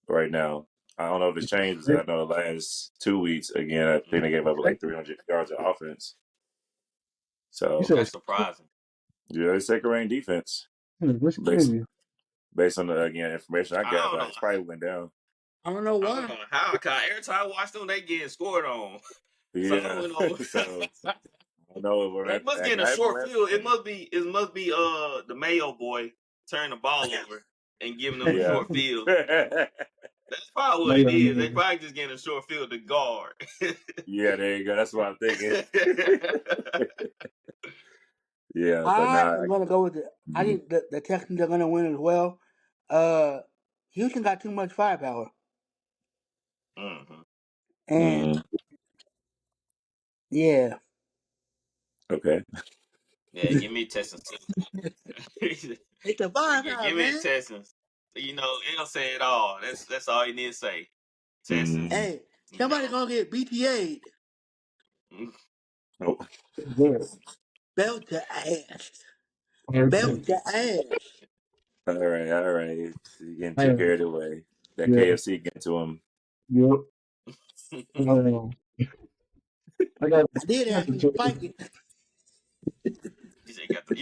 [SPEAKER 5] right now. I don't know if it's changed. I know the last 2 weeks again, I think they gave up like 300 yards of offense.
[SPEAKER 2] You
[SPEAKER 5] So
[SPEAKER 2] said
[SPEAKER 4] That's surprising.
[SPEAKER 5] yeah, it's second ranked defense
[SPEAKER 2] that's
[SPEAKER 5] based
[SPEAKER 2] crazy.
[SPEAKER 5] based on the again information I
[SPEAKER 4] I
[SPEAKER 5] got.
[SPEAKER 4] don't
[SPEAKER 5] But
[SPEAKER 4] know.
[SPEAKER 5] it's probably went down.
[SPEAKER 3] I don't know
[SPEAKER 4] I don't
[SPEAKER 3] why.
[SPEAKER 4] know how. Cause every time I watch them, they get scored on. So I
[SPEAKER 5] Yeah.
[SPEAKER 4] don't know.
[SPEAKER 5] So I don't know if we're
[SPEAKER 4] They
[SPEAKER 5] at
[SPEAKER 4] must
[SPEAKER 5] that
[SPEAKER 4] get in a
[SPEAKER 5] happened
[SPEAKER 4] short
[SPEAKER 5] last
[SPEAKER 4] field. It
[SPEAKER 5] game.
[SPEAKER 4] must be. It must be. The Mayo boy turning the ball over and giving them a
[SPEAKER 5] Yeah.
[SPEAKER 4] short field. That's probably what it
[SPEAKER 2] Later,
[SPEAKER 4] is. They
[SPEAKER 2] man.
[SPEAKER 4] probably just getting a short field to guard.
[SPEAKER 5] Yeah, there you go. That's what I'm thinking. Yeah, but
[SPEAKER 3] I
[SPEAKER 5] nah.
[SPEAKER 3] am gonna go with it. I
[SPEAKER 5] Mm,
[SPEAKER 3] think the Texans are gonna win as well. Uh, Houston got too much firepower,
[SPEAKER 4] hmm
[SPEAKER 3] and
[SPEAKER 5] mm,
[SPEAKER 3] yeah,
[SPEAKER 5] okay.
[SPEAKER 4] Yeah, give me Texans too.
[SPEAKER 3] it's the firepower,
[SPEAKER 4] Give me the
[SPEAKER 3] man.
[SPEAKER 4] Texans. It'll say it all. That's all you need to say. Texans.
[SPEAKER 5] Mm,
[SPEAKER 3] Hey, somebody
[SPEAKER 4] No.
[SPEAKER 3] gonna get BTA'd,
[SPEAKER 5] oh,
[SPEAKER 2] Yeah.
[SPEAKER 3] belt to ass,
[SPEAKER 2] Okay.
[SPEAKER 3] belt to ass.
[SPEAKER 5] all right, all right. You're getting too
[SPEAKER 2] Man,
[SPEAKER 5] carried away. That
[SPEAKER 2] yeah.
[SPEAKER 5] KFC getting to him.
[SPEAKER 2] Yep.
[SPEAKER 4] you
[SPEAKER 2] Um, I got,
[SPEAKER 3] I did
[SPEAKER 2] I got the
[SPEAKER 3] actually spike
[SPEAKER 2] Texans.
[SPEAKER 3] it.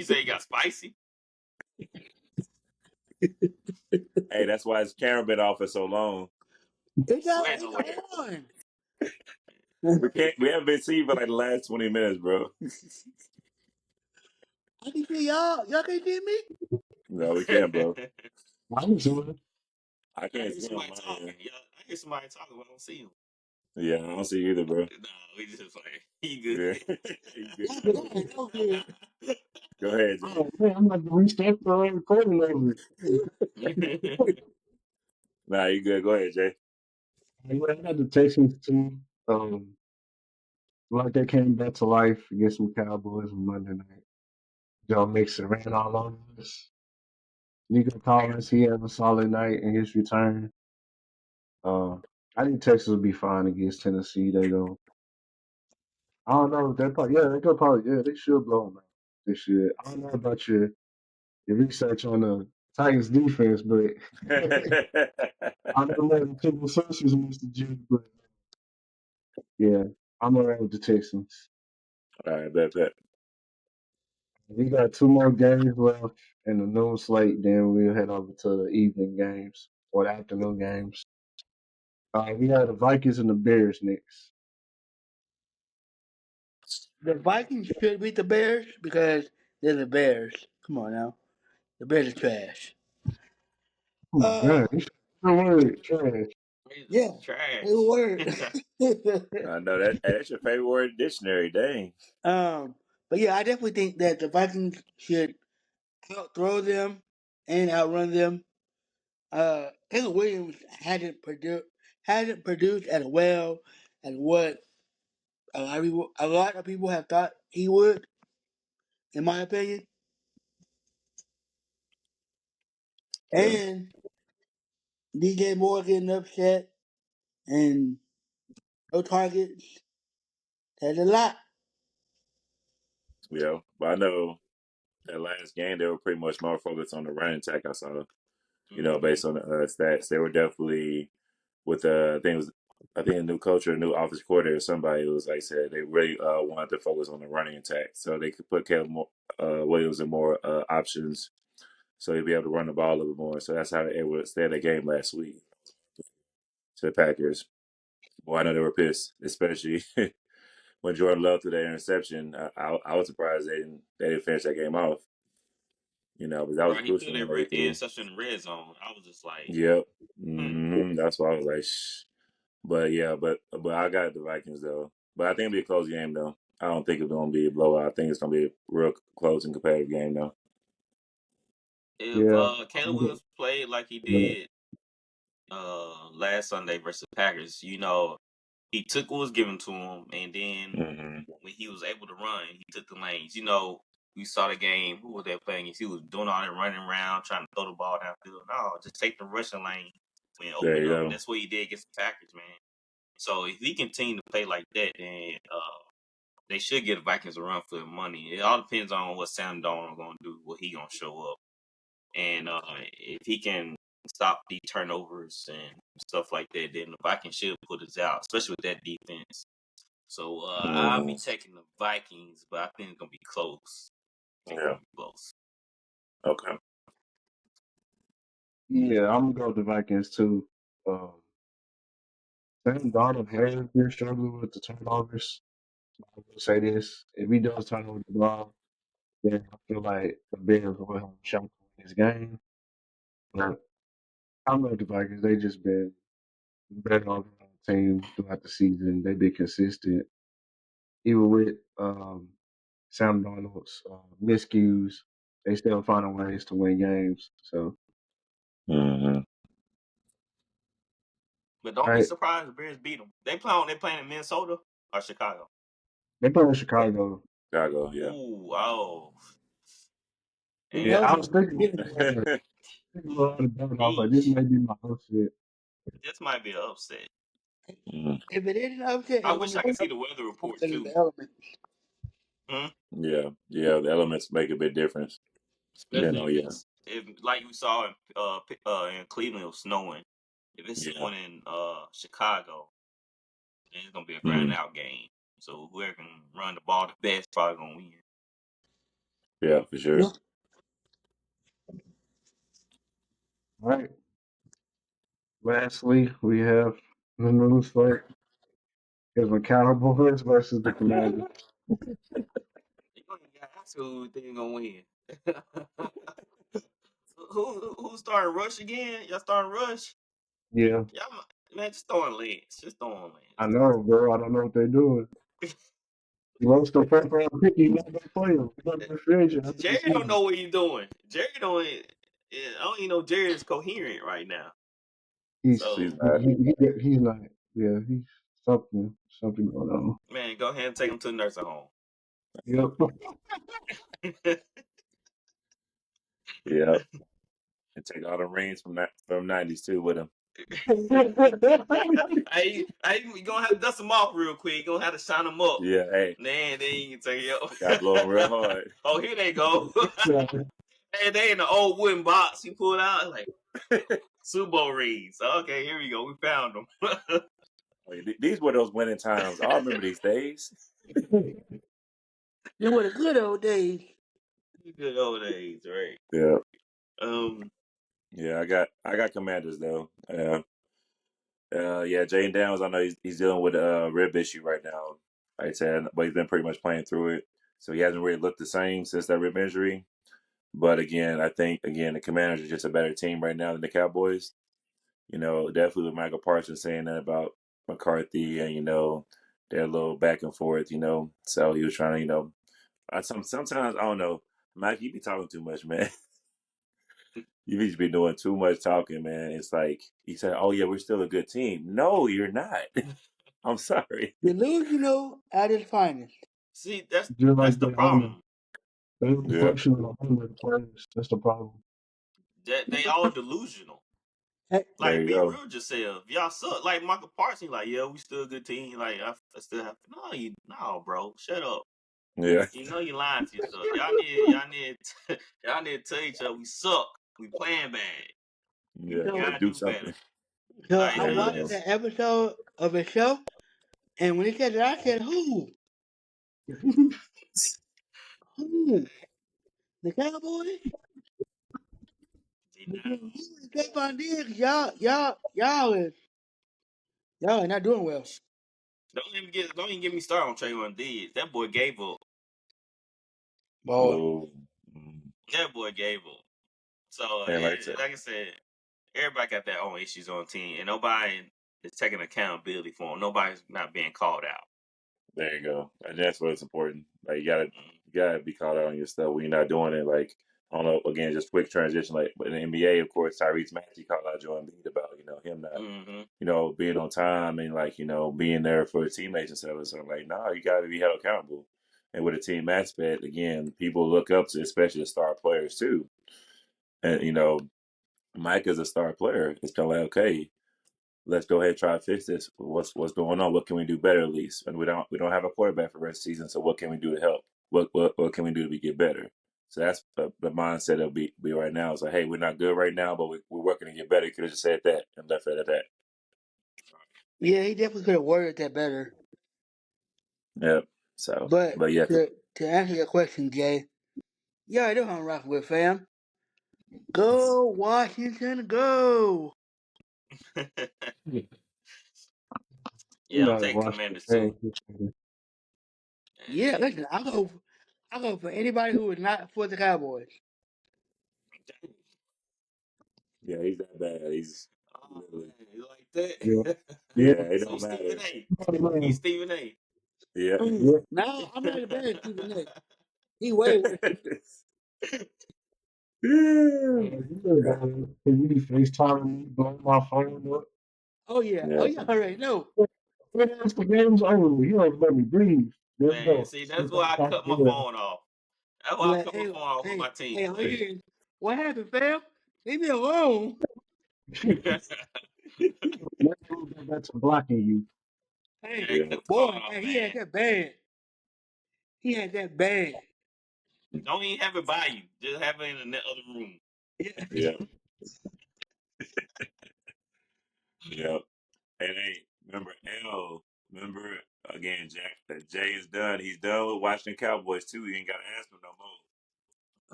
[SPEAKER 4] say you got spicy.
[SPEAKER 5] Hey, that's why his camera been off for so long.
[SPEAKER 4] Sweating
[SPEAKER 3] It's
[SPEAKER 4] over there.
[SPEAKER 3] on.
[SPEAKER 5] We haven't been seeing for like the last 20 minutes, bro.
[SPEAKER 3] I can see y'all. Y'all can see me.
[SPEAKER 5] No, we can't, bro.
[SPEAKER 2] I was doing it.
[SPEAKER 5] I
[SPEAKER 4] I
[SPEAKER 5] can't
[SPEAKER 4] hear
[SPEAKER 5] see him on
[SPEAKER 4] somebody
[SPEAKER 5] my
[SPEAKER 4] talking.
[SPEAKER 5] end.
[SPEAKER 4] Yeah, I hear somebody talking, but I don't see him.
[SPEAKER 5] Yeah, I don't see you either, bro.
[SPEAKER 4] No, we just like you
[SPEAKER 5] Yeah. You good.
[SPEAKER 3] I'm good. I'm good.
[SPEAKER 5] Go ahead, Jay.
[SPEAKER 2] Oh, man, I'm about to restart the recording over
[SPEAKER 4] good.
[SPEAKER 2] it.
[SPEAKER 5] Nah, you good. Go ahead, Jay.
[SPEAKER 2] Anyway, I got the Texans too. Like they came back to life against some Cowboys on Monday night. Joe Mixon ran all over us. Nico Collins, he had a solid night in his return. Uh, I think Texas will be fine against Tennessee. They go. I don't know. They probably, yeah, they could probably, yeah, they should blow them out this year. I don't know about your research on the Titans defense, but I don't know the typical sources, Mr. G, but yeah, I'm around with the Texans.
[SPEAKER 5] All right, bet.
[SPEAKER 2] We got two more games left in the noon slate, then we'll head over to the evening games or the afternoon games. We have the Vikings and the Bears next.
[SPEAKER 3] The Vikings should beat the Bears because they're the Bears. Come on now. The Bears are trash.
[SPEAKER 2] Oh my
[SPEAKER 3] Uh,
[SPEAKER 2] god, it's the word trash.
[SPEAKER 3] yeah,
[SPEAKER 4] It's
[SPEAKER 3] it
[SPEAKER 4] trash.
[SPEAKER 3] word.
[SPEAKER 5] I know that. Hey, that's your favorite word in the dictionary. Dang.
[SPEAKER 3] But yeah, I definitely think that the Vikings should outthrow them and outrun them. Caleb Williams hadn't produced as well as what a lot of people have thought he would, in my opinion.
[SPEAKER 5] Yeah.
[SPEAKER 3] And DJ Moore getting upset and no targets. That's a lot.
[SPEAKER 5] Yeah. But I know that last game they were pretty much more focused on the running attack. I saw.
[SPEAKER 4] Hmm.
[SPEAKER 5] Based on the stats, they were definitely with I think a new coach or a new office coordinator or somebody was like said they really wanted to focus on the running attack so they could put Williams in more options so he'd be able to run the ball a little bit more. So that's how they were able to stay in the game last week to the Packers. Well, I know they were pissed, especially when Jordan Love threw that interception. I was surprised they didn't finish that game off. But that was a
[SPEAKER 4] Right, he threw
[SPEAKER 5] crucial
[SPEAKER 4] that
[SPEAKER 5] one they threw.
[SPEAKER 4] interception in the red zone. I was just like,
[SPEAKER 5] Yep.
[SPEAKER 4] hmm.
[SPEAKER 5] That's why I was like, shh. But yeah, but I got the Vikings though. But I think it'll be a close game though. I don't think it's gonna be a blowout. I think it's gonna be a real close and competitive game though.
[SPEAKER 4] If
[SPEAKER 2] Yeah.
[SPEAKER 4] Caleb Williams played like he did last Sunday versus Packers, he took what was given to him, and then
[SPEAKER 5] Mm-hmm.
[SPEAKER 4] when he was able to run, he took the lanes. We saw the game. Who was that playing against? He was doing all that running around, trying to throw the ball downfield. No, just take the rushing lane when it
[SPEAKER 5] There
[SPEAKER 4] opened
[SPEAKER 5] you
[SPEAKER 4] up, and
[SPEAKER 5] go.
[SPEAKER 4] that's what he did against the Packers, man. So if he continue to play like that, then they should get the Vikings a run for their money. It all depends on what Sam Darnold gonna do, what he gonna show up, and if he can stop the turnovers and stuff like that, then the Vikings should put us out, especially with that defense. So I'll be
[SPEAKER 5] Mm-hmm.
[SPEAKER 4] taking the Vikings, but I think it's gonna be close. I think it's
[SPEAKER 5] Yeah.
[SPEAKER 4] gonna be close.
[SPEAKER 5] Okay.
[SPEAKER 2] Yeah, I'm gonna go with the Vikings too. Um, Sam Donald has been struggling with the turnovers. I will say this: if he does turn over the ball, then I feel like the Bears will have a shot to win this game. But I love the Vikings. They just been better on the team throughout the season. They've been consistent, even with Sam Darnold's miscues. They still finding ways to win games. So,
[SPEAKER 5] Mm-hmm.
[SPEAKER 4] But don't
[SPEAKER 2] all
[SPEAKER 4] be
[SPEAKER 2] right,
[SPEAKER 4] surprised if the Bears beat them. They playing in Minnesota or Chicago.
[SPEAKER 2] they play in Chicago.
[SPEAKER 5] Chicago. Yeah.
[SPEAKER 4] Ooh, oh,
[SPEAKER 3] Who
[SPEAKER 2] Yeah,
[SPEAKER 4] man,
[SPEAKER 2] I
[SPEAKER 3] knows?
[SPEAKER 2] was thinking
[SPEAKER 3] Get it.
[SPEAKER 2] thinking about it. I was like, this
[SPEAKER 4] yeesh.
[SPEAKER 2] may be my upset.
[SPEAKER 4] This might be an upset.
[SPEAKER 5] mm
[SPEAKER 3] If it isn't upset,
[SPEAKER 4] I
[SPEAKER 3] it's gonna
[SPEAKER 4] wish
[SPEAKER 3] be
[SPEAKER 4] I could see
[SPEAKER 3] upset
[SPEAKER 4] the weather report
[SPEAKER 3] because of
[SPEAKER 4] too.
[SPEAKER 3] the element.
[SPEAKER 4] Hmm?
[SPEAKER 5] Yeah. Yeah. The elements make a big difference.
[SPEAKER 4] Especially if
[SPEAKER 5] Yeah.
[SPEAKER 4] if like we saw in Cleveland, it was snowing. If it's
[SPEAKER 5] Yeah.
[SPEAKER 4] snowing in Chicago, then it's gonna be a grind
[SPEAKER 5] Mm.
[SPEAKER 4] out game. So whoever can run the ball the best probably gonna win.
[SPEAKER 5] Yeah. For sure.
[SPEAKER 3] Yeah.
[SPEAKER 2] All right. Lastly, we have the news for is the Cowboys versus the Commanders.
[SPEAKER 4] You don't even gotta ask who think gonna win. who starting Rush again? Y'all starting Rush?
[SPEAKER 2] Yeah,
[SPEAKER 4] Man, just throwing Lance. Just throwing
[SPEAKER 2] I
[SPEAKER 4] Lance.
[SPEAKER 2] know, bro. I don't know what they're doing. He lost the first round pick. He's not gonna play him. He's not gonna free agent after the
[SPEAKER 4] Jerry don't
[SPEAKER 2] season.
[SPEAKER 4] know what he's doing. Jerry don't. I don't even know Jerry is coherent right now.
[SPEAKER 2] He's
[SPEAKER 5] He's
[SPEAKER 4] So
[SPEAKER 2] he,
[SPEAKER 5] not.
[SPEAKER 2] he's not. Yeah, he's something going on.
[SPEAKER 4] man, go ahead and take him to the nursing home.
[SPEAKER 2] Yep.
[SPEAKER 5] Yeah. And take all the rings from '90s too with him.
[SPEAKER 4] We gonna have to dust them off real quick. You gonna have to shine them up.
[SPEAKER 5] Yeah. Hey,
[SPEAKER 4] Then you can take it
[SPEAKER 5] got blow him real
[SPEAKER 4] up.
[SPEAKER 5] hard.
[SPEAKER 4] Oh, here they go. And they in the old wooden box he pulled out like Super Bowl rings. Okay, here we go. We found them.
[SPEAKER 5] These were those winning times. I remember these days.
[SPEAKER 3] They were the good old days.
[SPEAKER 4] Good old days, right?
[SPEAKER 5] Yeah.
[SPEAKER 4] Um,
[SPEAKER 5] Yeah. I got Commanders though. Yeah. Jaden Downs. I know he's dealing with a rib issue right now. Like I said, but he's been pretty much playing through it. So he hasn't really looked the same since that rib injury. But again, I think the Commanders are just a better team right now than the Cowboys. Definitely with Michael Parsons saying that about McCarthy and their little back and forth. So he was trying to sometimes I don't know, Mike, you be talking too much, man. You need to be doing too much talking, man. It's like he said, "Oh yeah, we're still a good team." No, you're not. I'm sorry.
[SPEAKER 3] Delusional at its finest.
[SPEAKER 4] See, that's
[SPEAKER 2] Just
[SPEAKER 4] that's
[SPEAKER 2] like
[SPEAKER 4] the
[SPEAKER 2] the owner.
[SPEAKER 4] problem.
[SPEAKER 2] They don't
[SPEAKER 5] Yeah,
[SPEAKER 2] function on the owner players. That's the problem.
[SPEAKER 4] That they all delusional.
[SPEAKER 3] Hey,
[SPEAKER 5] there
[SPEAKER 4] Like,
[SPEAKER 5] you
[SPEAKER 4] be
[SPEAKER 5] go.
[SPEAKER 4] real yourself. Y'all suck. Like Michael Parsons, like, yeah, we still a good team. Like, I still have no, bro. Shut up.
[SPEAKER 5] Yeah,
[SPEAKER 4] You know you lying to yourself. Y'all need to tell each other we suck. We playing bad.
[SPEAKER 5] yeah.
[SPEAKER 4] We
[SPEAKER 3] so,
[SPEAKER 5] Got to
[SPEAKER 4] gotta
[SPEAKER 5] do
[SPEAKER 4] do better.
[SPEAKER 5] something.
[SPEAKER 3] so
[SPEAKER 4] Like,
[SPEAKER 3] I
[SPEAKER 5] There you
[SPEAKER 3] watched
[SPEAKER 5] go.
[SPEAKER 3] that episode of the show, and when he said that, I said, "Who? Who? The Cowboys?
[SPEAKER 4] see,
[SPEAKER 3] Because you and Stephon Diggs, y'all are not doing well,
[SPEAKER 4] don't even get me started on Trayvon Diggs. That boy gave up.
[SPEAKER 3] boy."
[SPEAKER 5] Oh, mm.
[SPEAKER 4] That boy gave up. So,
[SPEAKER 5] And like I said,
[SPEAKER 4] like I said, everybody got their own issues on the team, and nobody is taking accountability for them. Nobody's not being called out.
[SPEAKER 5] there you go. And that's what's important. Like you gotta be caught out on your stuff when you're not doing it. Like I don't know. Again, just quick transition. Like but in the NBA, of course, Tyrese Maxey called out Joel Embiid about him not
[SPEAKER 4] Mm-hmm.
[SPEAKER 5] being on time and being there for his teammates and stuff. So I'm like, nah, you got to be held accountable. And with a team aspect, again, people look up to, especially the star players too. And Mike is a star player. It's kind of like, okay, let's go ahead and try to fix this. What's going on? What can we do better at least? And we don't have a quarterback for the rest of the season. So what can we do to help? What can we do to get better? So that's the mindset of be right now. It's like, hey, we're not good right now, but we're working to get better. You could have just said that and left it at that.
[SPEAKER 3] Yeah, he definitely could have worded that better.
[SPEAKER 5] Yep. So,
[SPEAKER 3] But
[SPEAKER 5] but yeah,
[SPEAKER 3] to answer your question, Jay, you already know who I'm rocking with, fam. Go Washington, go!
[SPEAKER 2] You
[SPEAKER 4] Yeah, I'm
[SPEAKER 2] gotta
[SPEAKER 4] taking
[SPEAKER 2] watch the
[SPEAKER 4] Commanders too.
[SPEAKER 2] fans.
[SPEAKER 3] Yeah,
[SPEAKER 4] Yeah.
[SPEAKER 3] listen, I go for anybody who is not for the Cowboys.
[SPEAKER 5] yeah, he's that bad. He's
[SPEAKER 4] Oh
[SPEAKER 5] literally,
[SPEAKER 4] man, you like
[SPEAKER 2] Yeah.
[SPEAKER 4] that?
[SPEAKER 2] Yeah.
[SPEAKER 5] yeah, it
[SPEAKER 4] So
[SPEAKER 5] don't
[SPEAKER 4] Stephen
[SPEAKER 5] matter.
[SPEAKER 4] A. He's
[SPEAKER 2] Man.
[SPEAKER 4] Stephen A.
[SPEAKER 5] Yeah.
[SPEAKER 2] Yeah.
[SPEAKER 3] No, I'm not as bad as Stephen A. He way worse.
[SPEAKER 5] Yeah.
[SPEAKER 2] Can you be FaceTiming me, blowing my phone up?
[SPEAKER 3] Oh yeah,
[SPEAKER 5] Yeah.
[SPEAKER 3] I already know.
[SPEAKER 2] Once the game's over, you don't let me breathe. Let's
[SPEAKER 4] Man,
[SPEAKER 2] go.
[SPEAKER 4] see, that's
[SPEAKER 2] Sit
[SPEAKER 4] why
[SPEAKER 2] back
[SPEAKER 4] I
[SPEAKER 2] out
[SPEAKER 4] cut my
[SPEAKER 2] there.
[SPEAKER 4] phone off. That's
[SPEAKER 3] Be
[SPEAKER 4] why I
[SPEAKER 3] like,
[SPEAKER 4] cut my
[SPEAKER 3] hey,
[SPEAKER 4] phone off with
[SPEAKER 3] hey,
[SPEAKER 4] my team
[SPEAKER 3] hey, all you
[SPEAKER 4] play.
[SPEAKER 3] hear is, what happened, fam? Leave me alone.
[SPEAKER 2] That's blocking you.
[SPEAKER 3] Hey,
[SPEAKER 4] Yeah,
[SPEAKER 5] Yeah.
[SPEAKER 4] cut the phone
[SPEAKER 3] boy,
[SPEAKER 4] off,
[SPEAKER 3] hey, he had
[SPEAKER 4] man.
[SPEAKER 3] that bad. He had that bad.
[SPEAKER 4] Don't even have it by you. Just have it in the other room.
[SPEAKER 3] Yeah.
[SPEAKER 5] Yeah. Yeah. And hey, remember L. Remember again, Jack. That Jay is done. He's done with watching Cowboys too. You ain't got to ask him no more.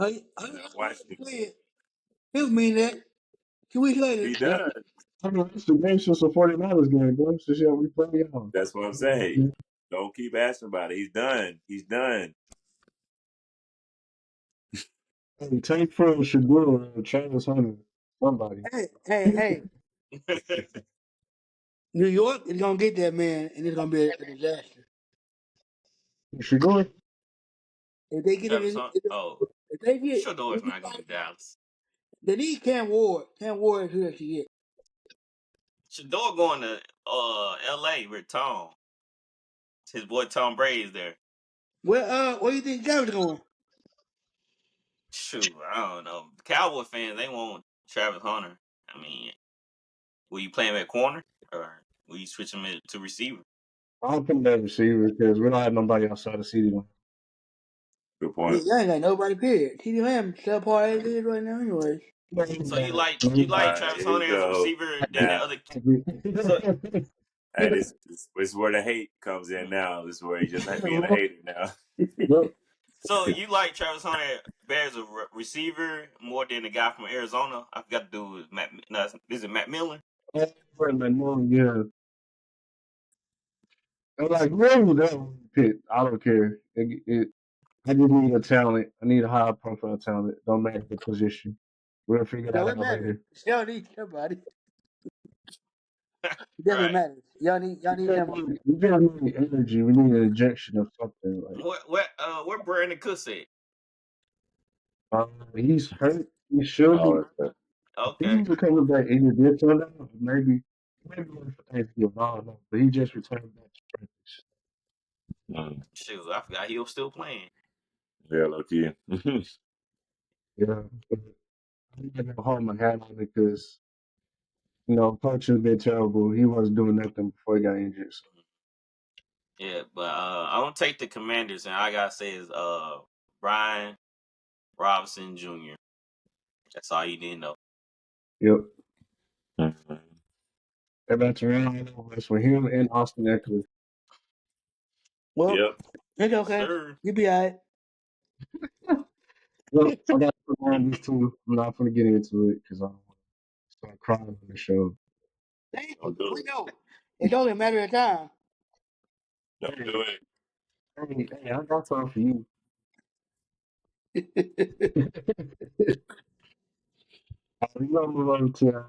[SPEAKER 3] I
[SPEAKER 5] He's not
[SPEAKER 3] heard
[SPEAKER 5] watching.
[SPEAKER 3] him say it. He'll mean that 2 weeks later.
[SPEAKER 5] He
[SPEAKER 2] Yeah.
[SPEAKER 5] done.
[SPEAKER 2] I mean, it's the game since the 49ers game, bro. Since yeah, we play y'all.
[SPEAKER 5] That's what I'm saying. Don't keep asking about it. He's done. He's done.
[SPEAKER 2] Hey, Tank Friend should go Travis Hunter. Somebody.
[SPEAKER 3] Hey. New York is gonna get that man, and it's gonna be a disaster.
[SPEAKER 2] Should go.
[SPEAKER 3] If they get
[SPEAKER 4] Travis
[SPEAKER 3] him,
[SPEAKER 4] Hunt. Oh,
[SPEAKER 3] if they get
[SPEAKER 4] Shador's not going to Dallas.
[SPEAKER 3] they need Cam Ward. Cam Ward is who they should get.
[SPEAKER 4] Shador going to L.A. with Tom. His boy Tom Brady is there.
[SPEAKER 3] Where do you think Travis going?
[SPEAKER 4] Shoot, I don't know. Cowboy fans, they want Travis Hunter. I mean, will you play him at corner or will you switch him to receiver?
[SPEAKER 2] I'll put that receiver because we don't have nobody outside the city.
[SPEAKER 5] Good
[SPEAKER 3] Yeah,
[SPEAKER 5] point.
[SPEAKER 3] y'all ain't got nobody. Period. TD Lamb subpar as it is right now, anyways.
[SPEAKER 4] So you like Travis
[SPEAKER 5] Here you
[SPEAKER 4] Hunter as a
[SPEAKER 5] go.
[SPEAKER 4] receiver than the
[SPEAKER 5] Now,
[SPEAKER 4] other? So
[SPEAKER 5] hey, this is where the hate comes in. Now, this is where you just like being a hater. Now,
[SPEAKER 4] so you like Travis Hunter better as a receiver more than the guy from Arizona? I forgot to do with Matt. No, is it Matt Miller?
[SPEAKER 2] Yeah. I'm like, where was that one pick? I don't care. I just need a talent. I need a high profile talent. Don't matter the position. We'll figure
[SPEAKER 3] No,
[SPEAKER 2] that
[SPEAKER 3] it
[SPEAKER 2] out
[SPEAKER 3] matters.
[SPEAKER 2] later.
[SPEAKER 3] Y'all need somebody. It definitely
[SPEAKER 4] Right.
[SPEAKER 3] matters. Y'all need somebody.
[SPEAKER 2] We just need energy. We need an injection of something. Like
[SPEAKER 4] Where Brandon Cooks at?
[SPEAKER 2] he's hurt. He should be.
[SPEAKER 5] Oh, okay.
[SPEAKER 2] I think
[SPEAKER 4] Okay.
[SPEAKER 2] he's coming back either this Sunday or maybe for Thanksgiving. I don't know. But he just returned back to practice.
[SPEAKER 5] Mm.
[SPEAKER 4] Shoot, I forgot he was still playing.
[SPEAKER 5] Yeah, low key.
[SPEAKER 2] Yeah. But I'm not gonna hold my hat on it because coach has been terrible. He wasn't doing nothing before he got injured. So.
[SPEAKER 4] Yeah, but I'm gonna take the Commanders, and I gotta say is Brian Robinson Jr. That's all you need to know.
[SPEAKER 2] Yep.
[SPEAKER 5] Mhm.
[SPEAKER 2] Everybody around us for him and Austin Eckler.
[SPEAKER 3] Well,
[SPEAKER 5] Yep.
[SPEAKER 3] it's
[SPEAKER 4] Yes,
[SPEAKER 3] okay.
[SPEAKER 4] sir.
[SPEAKER 3] You'll be alright.
[SPEAKER 2] Well, I got to put on these two. I'm not going to get into it because I don't want to start crying on the show.
[SPEAKER 3] Thank
[SPEAKER 5] Don't
[SPEAKER 3] you.
[SPEAKER 5] do
[SPEAKER 3] We
[SPEAKER 5] it.
[SPEAKER 3] know. It's only a matter of time.
[SPEAKER 5] Don't
[SPEAKER 2] Hey,
[SPEAKER 5] do it.
[SPEAKER 2] hey, I got something for you. We're going to move on to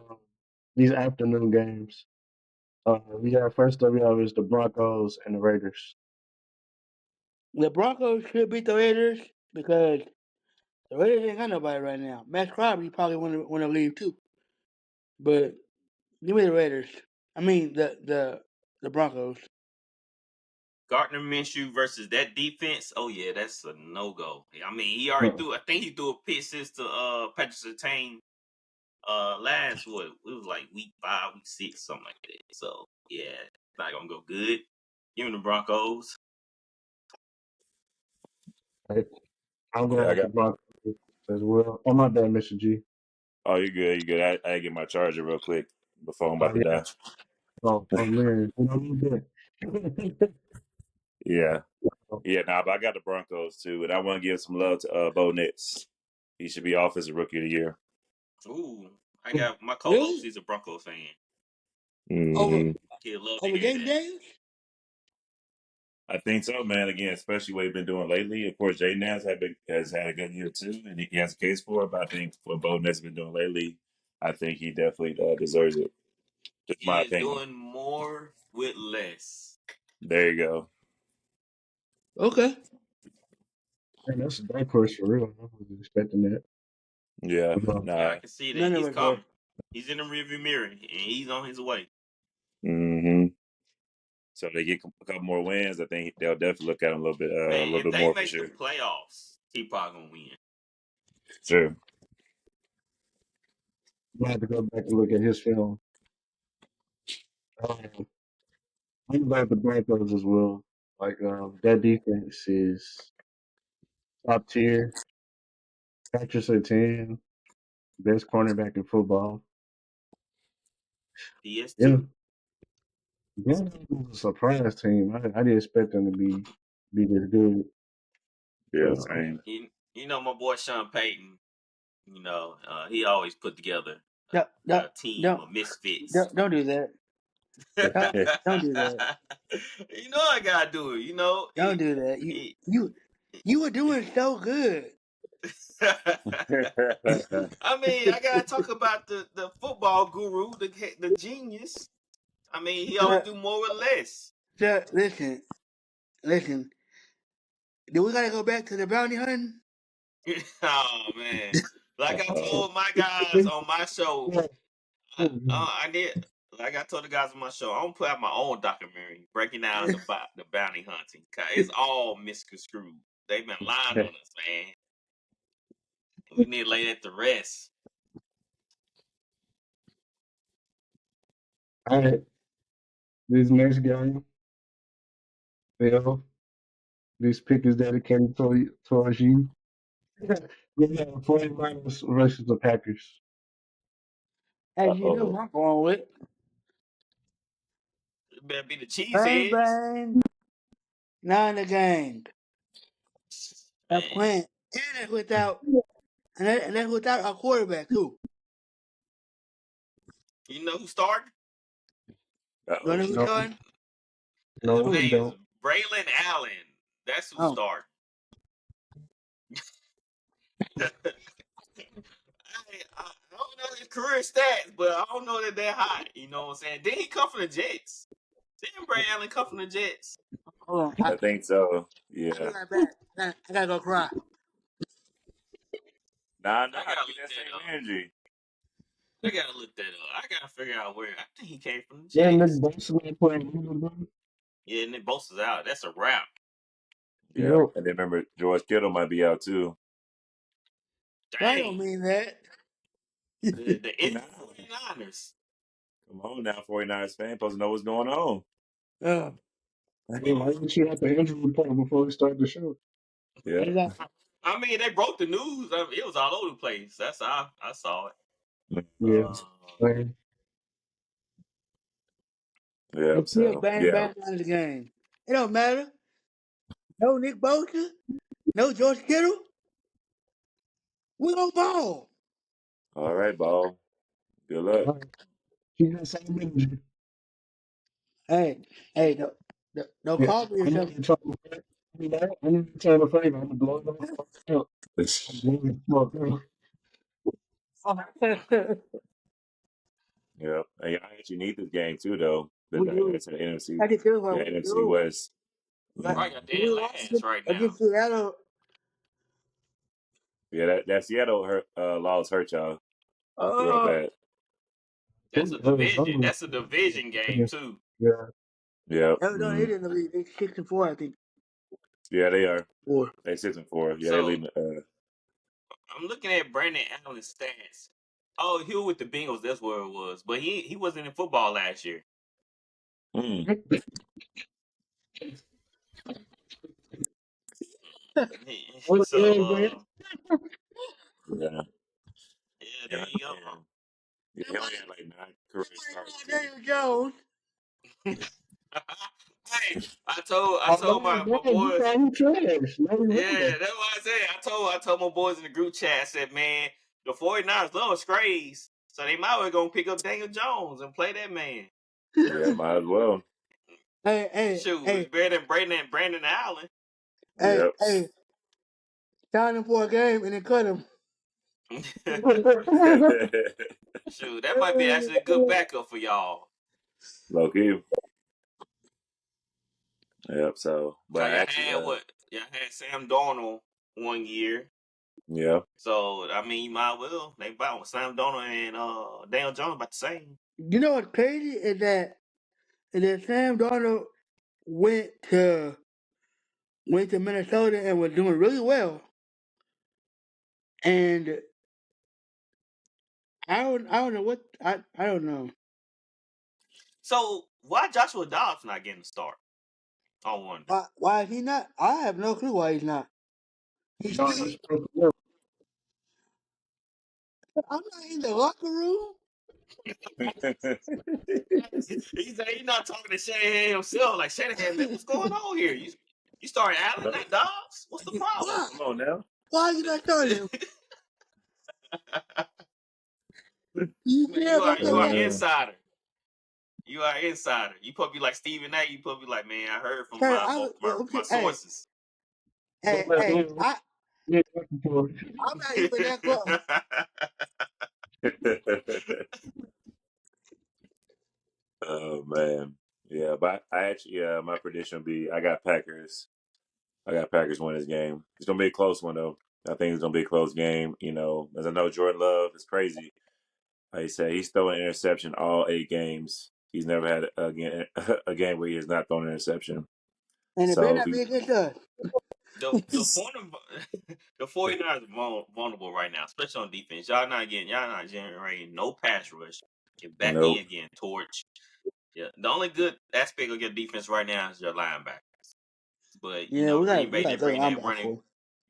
[SPEAKER 2] these afternoon games. We got first up, we have is the Broncos and the Raiders.
[SPEAKER 3] The Broncos should beat the Raiders because the Raiders ain't got nobody right now. Matt Crosby probably want to leave too. But give me the Raiders. I mean the Broncos.
[SPEAKER 4] Gardner Minshew versus that defense. Oh yeah, that's a no go. I mean, he already
[SPEAKER 2] Uh,
[SPEAKER 4] threw. I think he threw a pick since to Patrick Surtain last what it was like week 5, week 6, something like that. So yeah, it's not gonna go good. Give him the Broncos.
[SPEAKER 2] right. I'm
[SPEAKER 5] Yeah,
[SPEAKER 2] going
[SPEAKER 5] I
[SPEAKER 2] with the
[SPEAKER 5] got.
[SPEAKER 2] Broncos as well. Oh, my bad, Mr. G.
[SPEAKER 5] Oh, you good? You good? I get my charger real quick before I'm
[SPEAKER 2] Oh,
[SPEAKER 5] about to
[SPEAKER 2] yeah.
[SPEAKER 5] die.
[SPEAKER 2] Oh man. You don't need that.
[SPEAKER 5] Yeah, yeah. Nah, but I got the Broncos too, and I want to give some love to Bo Nix. He should be Offensive Rookie of the Year.
[SPEAKER 4] Ooh, I got my co-host.
[SPEAKER 3] Really?
[SPEAKER 4] He's a Broncos fan.
[SPEAKER 3] Over
[SPEAKER 5] Hmm.
[SPEAKER 4] He'd love to
[SPEAKER 3] over
[SPEAKER 4] hear
[SPEAKER 3] Jaden
[SPEAKER 4] that.
[SPEAKER 3] Daniels?
[SPEAKER 5] I think so, man. Again, especially what he's been doing lately. Of course, Jaden has had a good year too, and he has a case for it. But I think what Bo Nix has been doing lately, I think he definitely deserves it. Just
[SPEAKER 4] He
[SPEAKER 5] my
[SPEAKER 4] is
[SPEAKER 5] opinion.
[SPEAKER 4] doing more with less.
[SPEAKER 5] There you go.
[SPEAKER 3] Okay.
[SPEAKER 2] Man, that's a dark horse for real. I wasn't expecting that.
[SPEAKER 5] Yeah.
[SPEAKER 2] But,
[SPEAKER 4] Yeah, I
[SPEAKER 5] Nah.
[SPEAKER 4] can see that
[SPEAKER 3] None of
[SPEAKER 4] he's
[SPEAKER 3] us were.
[SPEAKER 4] coming. He's in the rearview mirror, and he's on his way.
[SPEAKER 5] Hmm. So if they get a couple more wins, I think they'll definitely look at him a
[SPEAKER 4] Man,
[SPEAKER 5] little
[SPEAKER 4] if
[SPEAKER 5] bit
[SPEAKER 4] they
[SPEAKER 5] more for
[SPEAKER 4] make the
[SPEAKER 5] sure.
[SPEAKER 4] playoffs, he probably gonna win.
[SPEAKER 5] Sure.
[SPEAKER 2] I have to go back and look at his film. Um, I'm glad the Broncos as well. Like that defense is top tier. Patrick Surtain, best cornerback in football. Yeah,
[SPEAKER 4] PS2.
[SPEAKER 2] yeah, it was a surprise team. I didn't expect them to be this good.
[SPEAKER 5] Yeah.
[SPEAKER 2] But
[SPEAKER 5] Same.
[SPEAKER 4] You know my boy Sean Payton. He always put together
[SPEAKER 3] Don't
[SPEAKER 4] a
[SPEAKER 3] don't
[SPEAKER 4] team
[SPEAKER 3] don't
[SPEAKER 4] of misfits.
[SPEAKER 3] don't do that. Don't do that.
[SPEAKER 4] You know I gotta do it.
[SPEAKER 3] Don't do that.
[SPEAKER 4] He,
[SPEAKER 3] You were doing so good.
[SPEAKER 4] I mean, I gotta talk about the football guru, the genius. I mean, he always
[SPEAKER 3] Sir,
[SPEAKER 4] do more with less.
[SPEAKER 3] sir, listen. Do we gotta go back to the bounty hunting?
[SPEAKER 4] Oh man, like I
[SPEAKER 5] Uh-oh.
[SPEAKER 4] told my guys on my show,
[SPEAKER 2] yeah,
[SPEAKER 4] I did. Like I told the guys on my show, I'm gonna put out my own documentary breaking down the bounty hunting. 'Cause it's all misconstrued. They've been lying on us, man. We need to lay that to rest.
[SPEAKER 2] all right. This next game, Phil, this pick is dedicated towards you. We have 49ers versus the Packers.
[SPEAKER 3] As you know,
[SPEAKER 5] Uh-oh.
[SPEAKER 3] I'm going with
[SPEAKER 4] It better be the
[SPEAKER 3] bang
[SPEAKER 4] cheeseheads,
[SPEAKER 3] bang. Now in the gang. They're
[SPEAKER 4] man.
[SPEAKER 3] playing, and that's without our quarterback too.
[SPEAKER 4] You know who started?
[SPEAKER 3] You know
[SPEAKER 5] Uh-oh.
[SPEAKER 3] who's
[SPEAKER 2] No,
[SPEAKER 3] starting?
[SPEAKER 2] no,
[SPEAKER 4] His
[SPEAKER 2] we
[SPEAKER 3] Who?
[SPEAKER 4] name is
[SPEAKER 2] don't.
[SPEAKER 4] Braylon Allen. That's who
[SPEAKER 3] Oh,
[SPEAKER 4] started. I don't know his career stats, but I don't know that they're high. You know what I'm saying? Then he come from the Jets. Then Bray Allen come from the Jets.
[SPEAKER 3] Hold on.
[SPEAKER 5] I think so.
[SPEAKER 3] I'll be
[SPEAKER 5] Yeah.
[SPEAKER 3] right back. I gotta go cry.
[SPEAKER 5] Nah,
[SPEAKER 4] I
[SPEAKER 5] nah.
[SPEAKER 4] gotta
[SPEAKER 5] Get
[SPEAKER 4] look
[SPEAKER 5] that
[SPEAKER 4] that
[SPEAKER 5] same
[SPEAKER 4] up.
[SPEAKER 5] energy.
[SPEAKER 4] I gotta look that up. I gotta figure out where. I think he came from the
[SPEAKER 2] Yeah, Nick
[SPEAKER 4] Jets.
[SPEAKER 2] Bosa not playing either, bro.
[SPEAKER 4] Yeah, and then Bosa's out. That's a wrap.
[SPEAKER 5] Yeah.
[SPEAKER 2] Yep.
[SPEAKER 5] And then remember, George Kittle might be out too.
[SPEAKER 3] I don't
[SPEAKER 4] Dang.
[SPEAKER 3] mean that.
[SPEAKER 4] The
[SPEAKER 5] Nah.
[SPEAKER 4] injured 49ers.
[SPEAKER 5] Come on now, 49ers fan. Supposed to know what's going on.
[SPEAKER 3] Uh,
[SPEAKER 2] Hey, why didn't you have the injury report before we start the show?
[SPEAKER 5] Yeah.
[SPEAKER 3] I got,
[SPEAKER 4] I mean, they broke the news. I mean, it was all over the place. That's how I saw it.
[SPEAKER 2] Yeah.
[SPEAKER 4] Uh,
[SPEAKER 2] Man.
[SPEAKER 5] Yeah.
[SPEAKER 3] they still
[SPEAKER 5] So,
[SPEAKER 3] bang
[SPEAKER 5] yeah.
[SPEAKER 3] bang out of the game. It don't matter. No Nick Bosa. No George Kittle. We gonna ball.
[SPEAKER 5] All right, ball. Good luck.
[SPEAKER 2] All right. Keep that same energy.
[SPEAKER 3] Hey, don't
[SPEAKER 2] Yeah.
[SPEAKER 3] call me
[SPEAKER 2] I
[SPEAKER 3] or
[SPEAKER 2] need
[SPEAKER 3] something.
[SPEAKER 2] to try to I need to try to favor. I'm blowing the fuck out. I'm blowing the fuck out.
[SPEAKER 5] Yeah. And I actually need this game too, though.
[SPEAKER 3] We do.
[SPEAKER 5] That's an NFC.
[SPEAKER 3] I can tell
[SPEAKER 5] Yeah,
[SPEAKER 3] what we
[SPEAKER 5] NFC
[SPEAKER 3] do.
[SPEAKER 5] West.
[SPEAKER 3] Like,
[SPEAKER 4] probably got
[SPEAKER 3] we
[SPEAKER 4] Dan
[SPEAKER 3] lost
[SPEAKER 4] Lance right now.
[SPEAKER 3] against Seattle.
[SPEAKER 5] Yeah, that Seattle loss hurt y'all real
[SPEAKER 3] Oh,
[SPEAKER 5] bad.
[SPEAKER 4] That's a division. That's a division game too.
[SPEAKER 2] Yeah.
[SPEAKER 5] Yeah.
[SPEAKER 3] Arizona is in the league. They 6-4, I think.
[SPEAKER 5] Yeah, they are.
[SPEAKER 3] 4.
[SPEAKER 5] They 6-4. Yeah, they
[SPEAKER 4] So
[SPEAKER 5] leading.
[SPEAKER 4] I'm looking at Brandon Allen's stats. Oh, he was with the Bengals. That's where it was. But he wasn't in football last year.
[SPEAKER 5] Mm,
[SPEAKER 2] What
[SPEAKER 4] So
[SPEAKER 2] is that?
[SPEAKER 5] yeah.
[SPEAKER 4] yeah, there
[SPEAKER 5] Yeah.
[SPEAKER 4] you go.
[SPEAKER 5] Yeah, he only had like 9 career starts too.
[SPEAKER 3] Daniel Jones.
[SPEAKER 4] Hey, I
[SPEAKER 2] Oh,
[SPEAKER 4] told
[SPEAKER 2] man,
[SPEAKER 4] my
[SPEAKER 2] man, you
[SPEAKER 4] boys.
[SPEAKER 2] call him trash. No, you
[SPEAKER 4] Yeah,
[SPEAKER 2] really.
[SPEAKER 4] that's what I said. I told my boys in the group chat. I said, man, the 49ers love Strays, so they might well gonna pick up Daniel Jones and play that man.
[SPEAKER 5] Yeah, might as well.
[SPEAKER 4] Shoot, it's better than Brandon Allen.
[SPEAKER 5] Yep.
[SPEAKER 3] Hey, sign him for a game and then cut him.
[SPEAKER 4] Shoot, that might be actually a good backup for y'all.
[SPEAKER 5] Low key. Yep. So, but
[SPEAKER 4] Cause
[SPEAKER 5] actually,
[SPEAKER 4] y'all had Sam Darnold 1 year.
[SPEAKER 5] yeah.
[SPEAKER 4] So I mean, you might well they about Sam Darnold and Daniel Jones about the same.
[SPEAKER 3] You know what's crazy is that Sam Darnold went to Minnesota and was doing really well. And I don't know what I don't know.
[SPEAKER 4] So why Joshua Dobbs not getting a start? I wonder.
[SPEAKER 3] Why is he not? I have no clue why he's not. He's
[SPEAKER 2] No,
[SPEAKER 3] still,
[SPEAKER 2] he's supposed to work.
[SPEAKER 3] I'm not in the locker room.
[SPEAKER 4] He said he's not talking to Shanahan himself. Like Shanahan, man, what's going on here? You starting Allen, not Dobbs? What's the problem?
[SPEAKER 3] Why?
[SPEAKER 5] Come on now.
[SPEAKER 3] Why are you not starting him? You
[SPEAKER 4] Man,
[SPEAKER 3] care about
[SPEAKER 4] you
[SPEAKER 3] that
[SPEAKER 4] are
[SPEAKER 3] man?
[SPEAKER 4] insider. You are insider. You probably be like Stephen A. You probably be like, man, I heard from
[SPEAKER 3] Hey,
[SPEAKER 4] my sources.
[SPEAKER 2] Don't let him
[SPEAKER 3] I
[SPEAKER 2] get looking for it.
[SPEAKER 3] I'm not even that close.
[SPEAKER 5] Oh man. Yeah, but I actually my prediction would be I got Packers. I got Packers win this game. It's gonna be a close one though. I think it's gonna be a close game. You know, as I know Jordan Love is crazy. Like I said, he's thrown an interception all 8 games. He's never had a game where he has not thrown an interception.
[SPEAKER 3] And it better
[SPEAKER 5] So
[SPEAKER 3] not be against us.
[SPEAKER 4] The point of the 49ers are vulnerable right now, especially on defense. Y'all not generating no pass rush. Get back
[SPEAKER 5] nope.
[SPEAKER 4] in again, Torch. Yeah, the only good aspect of your defense right now is your linebackers. But you
[SPEAKER 3] Yeah,
[SPEAKER 4] know,
[SPEAKER 3] we
[SPEAKER 4] Green
[SPEAKER 3] got
[SPEAKER 4] Bay they
[SPEAKER 3] better
[SPEAKER 4] bring that running.
[SPEAKER 3] linebacker.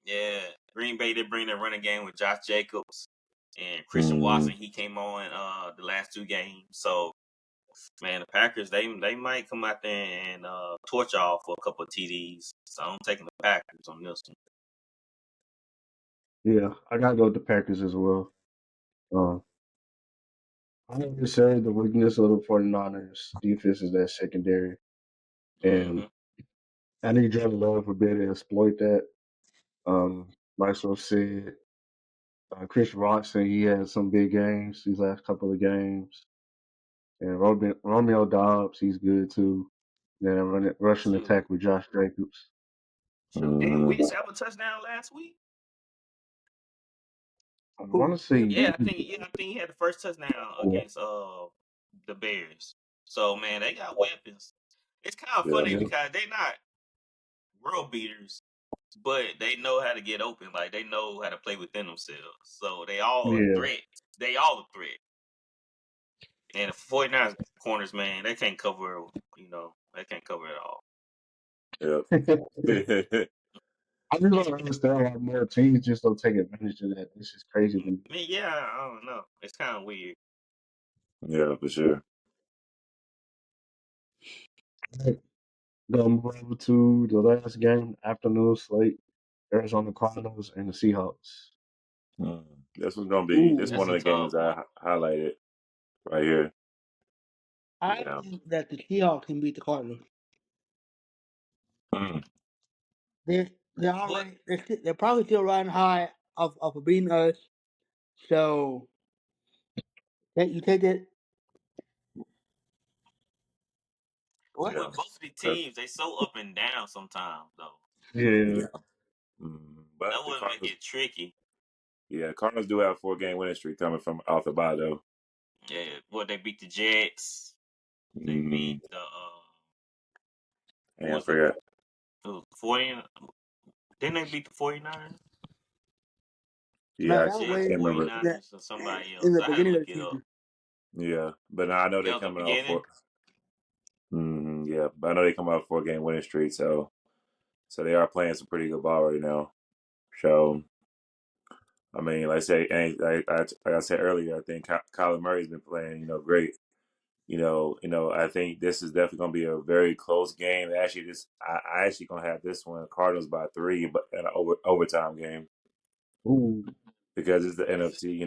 [SPEAKER 4] Yeah, Green Bay they bring that running game with Josh Jacobs and Christian
[SPEAKER 5] Mm,
[SPEAKER 4] Watson. He came on the last 2 games. So man, the Packers they might come out there and torch y'all for a couple of TDs. So I'm taking the Packers on this one.
[SPEAKER 2] Yeah, I gotta go with the Packers as well. Uh, I always say the weakness of the 49ers defense is that secondary. And
[SPEAKER 4] Mm-hmm.
[SPEAKER 2] I need Jordan Love to be able to exploit that. Like so said, Chris Watson, he had some big games these last couple of games. And Romeo Dobbs, he's good too. Then rushing
[SPEAKER 4] Shoot,
[SPEAKER 2] attack with Josh Jacobs.
[SPEAKER 4] shoot. Didn't
[SPEAKER 5] Mm-hmm.
[SPEAKER 4] Wentz have a touchdown last week?
[SPEAKER 2] I want
[SPEAKER 3] Who?
[SPEAKER 2] to say
[SPEAKER 4] Yeah, I think he had the first touchdown
[SPEAKER 2] yeah,
[SPEAKER 4] against the Bears. So man, they got weapons. It's kind of
[SPEAKER 5] Yeah.
[SPEAKER 4] funny
[SPEAKER 2] yeah,
[SPEAKER 4] because they not world beaters, but they know how to get open. Like they know how to play within themselves. So they all a
[SPEAKER 2] yeah.
[SPEAKER 4] threat. They all a threat. And the 49ers corners, man, they can't cover. They can't cover it all.
[SPEAKER 5] Yep.
[SPEAKER 2] I just don't understand why more teams just don't take advantage of that. This is crazy to me.
[SPEAKER 4] I mean, yeah, I don't know. It's kind of weird.
[SPEAKER 5] Yeah, for sure.
[SPEAKER 2] Right. Gonna move over to the last game, afternoon slate. Arizona Cardinals and the Seahawks.
[SPEAKER 5] Mm. This one's gonna be this
[SPEAKER 4] That's
[SPEAKER 5] one
[SPEAKER 3] Ooh,
[SPEAKER 4] a
[SPEAKER 5] of the
[SPEAKER 4] tough
[SPEAKER 5] games
[SPEAKER 4] one.
[SPEAKER 5] I highlighted right here.
[SPEAKER 3] I
[SPEAKER 5] Yeah.
[SPEAKER 3] think that the Seahawks can beat the Cardinals.
[SPEAKER 5] Mm.
[SPEAKER 3] They're
[SPEAKER 4] But
[SPEAKER 3] already they're probably still riding high of beating us. So you take that what?
[SPEAKER 5] Yeah.
[SPEAKER 4] with both of the
[SPEAKER 5] Okay.
[SPEAKER 4] teams, they so up and down sometimes though.
[SPEAKER 2] Yeah.
[SPEAKER 5] Yeah. Mm. But
[SPEAKER 4] That
[SPEAKER 5] the
[SPEAKER 4] would make
[SPEAKER 5] Cardinals,
[SPEAKER 4] it tricky.
[SPEAKER 5] yeah, Cardinals do have a 4-game winning streak coming from off the bye though.
[SPEAKER 4] Yeah, well, they beat the Jets. They beat
[SPEAKER 5] Mm.
[SPEAKER 4] the who
[SPEAKER 5] And I
[SPEAKER 4] was it?
[SPEAKER 5] forgot.
[SPEAKER 4] It was 40. Didn't they beat the 49ers?
[SPEAKER 5] Yeah,
[SPEAKER 3] Man,
[SPEAKER 5] I
[SPEAKER 3] that was
[SPEAKER 4] Jets,
[SPEAKER 3] way
[SPEAKER 5] can't remember.
[SPEAKER 3] that
[SPEAKER 4] 49ers, or somebody
[SPEAKER 3] in
[SPEAKER 4] else.
[SPEAKER 3] the
[SPEAKER 4] I had to
[SPEAKER 3] beginning of
[SPEAKER 4] look
[SPEAKER 3] the
[SPEAKER 4] it up.
[SPEAKER 3] season.
[SPEAKER 5] Yeah, but now I know they
[SPEAKER 4] That was the
[SPEAKER 5] coming off
[SPEAKER 4] beginning.
[SPEAKER 5] for. Yeah, but I know they come off 4-game winning streak, so they are playing some pretty good ball right now. So I mean, like I say, and like I said earlier, I think Kyler Murray's been playing, great. I think this is definitely going to be a very close game. Actually, I actually going to have this one Cardinals by 3, but an overtime game
[SPEAKER 2] Ooh.
[SPEAKER 5] because it's the NFC.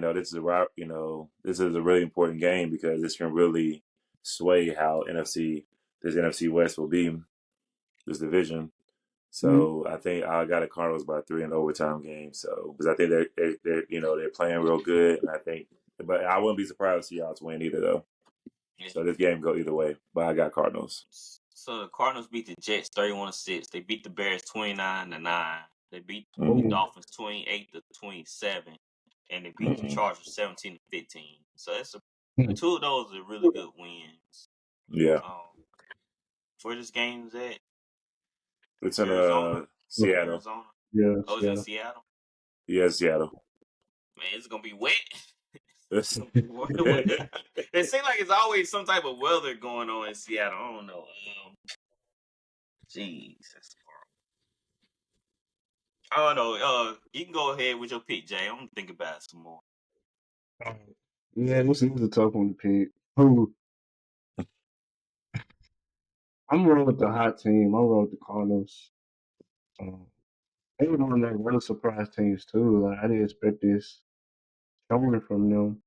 [SPEAKER 5] This is a really important game because this can really sway how this NFC West will be this division.
[SPEAKER 2] Mhm.
[SPEAKER 5] So I think I got the Cardinals by 3 in overtime game. So because I think they're playing real good, and I think, but I wouldn't be surprised to see Seahawks win either though.
[SPEAKER 4] Yeah.
[SPEAKER 5] So this game go either way, but I got Cardinals.
[SPEAKER 4] So the Cardinals beat the Jets 31-6. They beat the Bears 29-9. They beat the
[SPEAKER 5] Mm-hmm.
[SPEAKER 2] Ooh.
[SPEAKER 4] Dolphins 28-27, and they beat the
[SPEAKER 5] Mm-hmm.
[SPEAKER 4] Chargers 17-15. So that's
[SPEAKER 2] Hmm.
[SPEAKER 4] two of those are really good wins.
[SPEAKER 5] Yeah,
[SPEAKER 4] Where this game's at?
[SPEAKER 5] it's in
[SPEAKER 4] Arizona.
[SPEAKER 5] Seattle.
[SPEAKER 4] Arizona.
[SPEAKER 2] Yeah,
[SPEAKER 4] Oh, it's in
[SPEAKER 2] yeah.
[SPEAKER 4] Seattle.
[SPEAKER 5] Yeah, Seattle.
[SPEAKER 4] Man, it's gonna be wet. It's
[SPEAKER 5] It's-
[SPEAKER 4] gonna be wet. It seems like it's always some type of weather going on in Seattle. I don't know. Jeez, that's horrible. I don't know. You can go ahead with your pick, Jay. I'm gonna think about it some more.
[SPEAKER 2] Yeah, this is a tough one to pick. Who? I'm rolling with the hot team. I'm rolling with the Cardinals. Um, they were one of the real surprise teams too. Like I didn't expect this coming from them.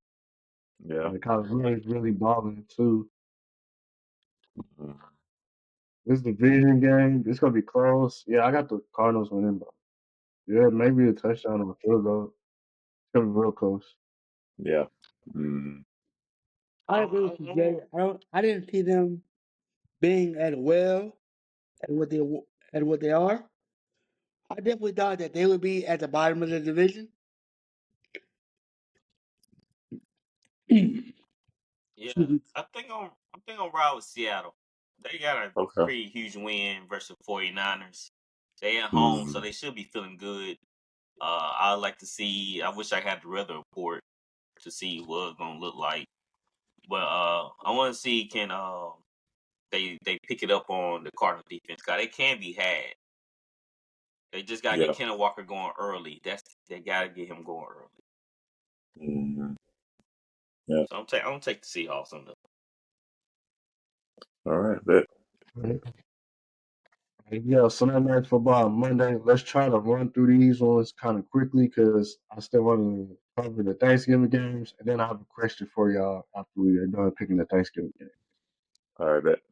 [SPEAKER 5] yeah.
[SPEAKER 2] Kyler Murray's really balling too.
[SPEAKER 5] Mhm.
[SPEAKER 2] This division game, it's gonna be close. Yeah, I got the Cardinals winning, but yeah, maybe a touchdown or a field goal. It's gonna be real close.
[SPEAKER 5] Yeah. Mhm.
[SPEAKER 3] I agree with you, Jay. I didn't see them being as well as what they are. I definitely thought that they would be at the bottom of the division. Excuse
[SPEAKER 4] Yeah,
[SPEAKER 3] me.
[SPEAKER 4] I think I'm ride with Seattle. They got a
[SPEAKER 5] Okay.
[SPEAKER 4] pretty huge win versus 49ers. They at home, so
[SPEAKER 5] Mhm.
[SPEAKER 4] they should be feeling good. I'd like to see. I wish I had the weather report to see what it's gonna look like. But I want to see can they pick it up on the Cardinals defense. Cause they can be had. They just gotta get
[SPEAKER 5] Yeah.
[SPEAKER 4] Kenneth Walker going early. They gotta get him going early.
[SPEAKER 5] Mhm. Yeah.
[SPEAKER 4] So I'm gonna take the Seahawks on them.
[SPEAKER 5] All right. Bet.
[SPEAKER 2] Right. Yeah, Sunday night football on Monday. Let's try to run through these ones kind of quickly because I still want to cover the Thanksgiving games, and then I have a question for y'all after we are done picking the Thanksgiving game.
[SPEAKER 5] All right. Bet.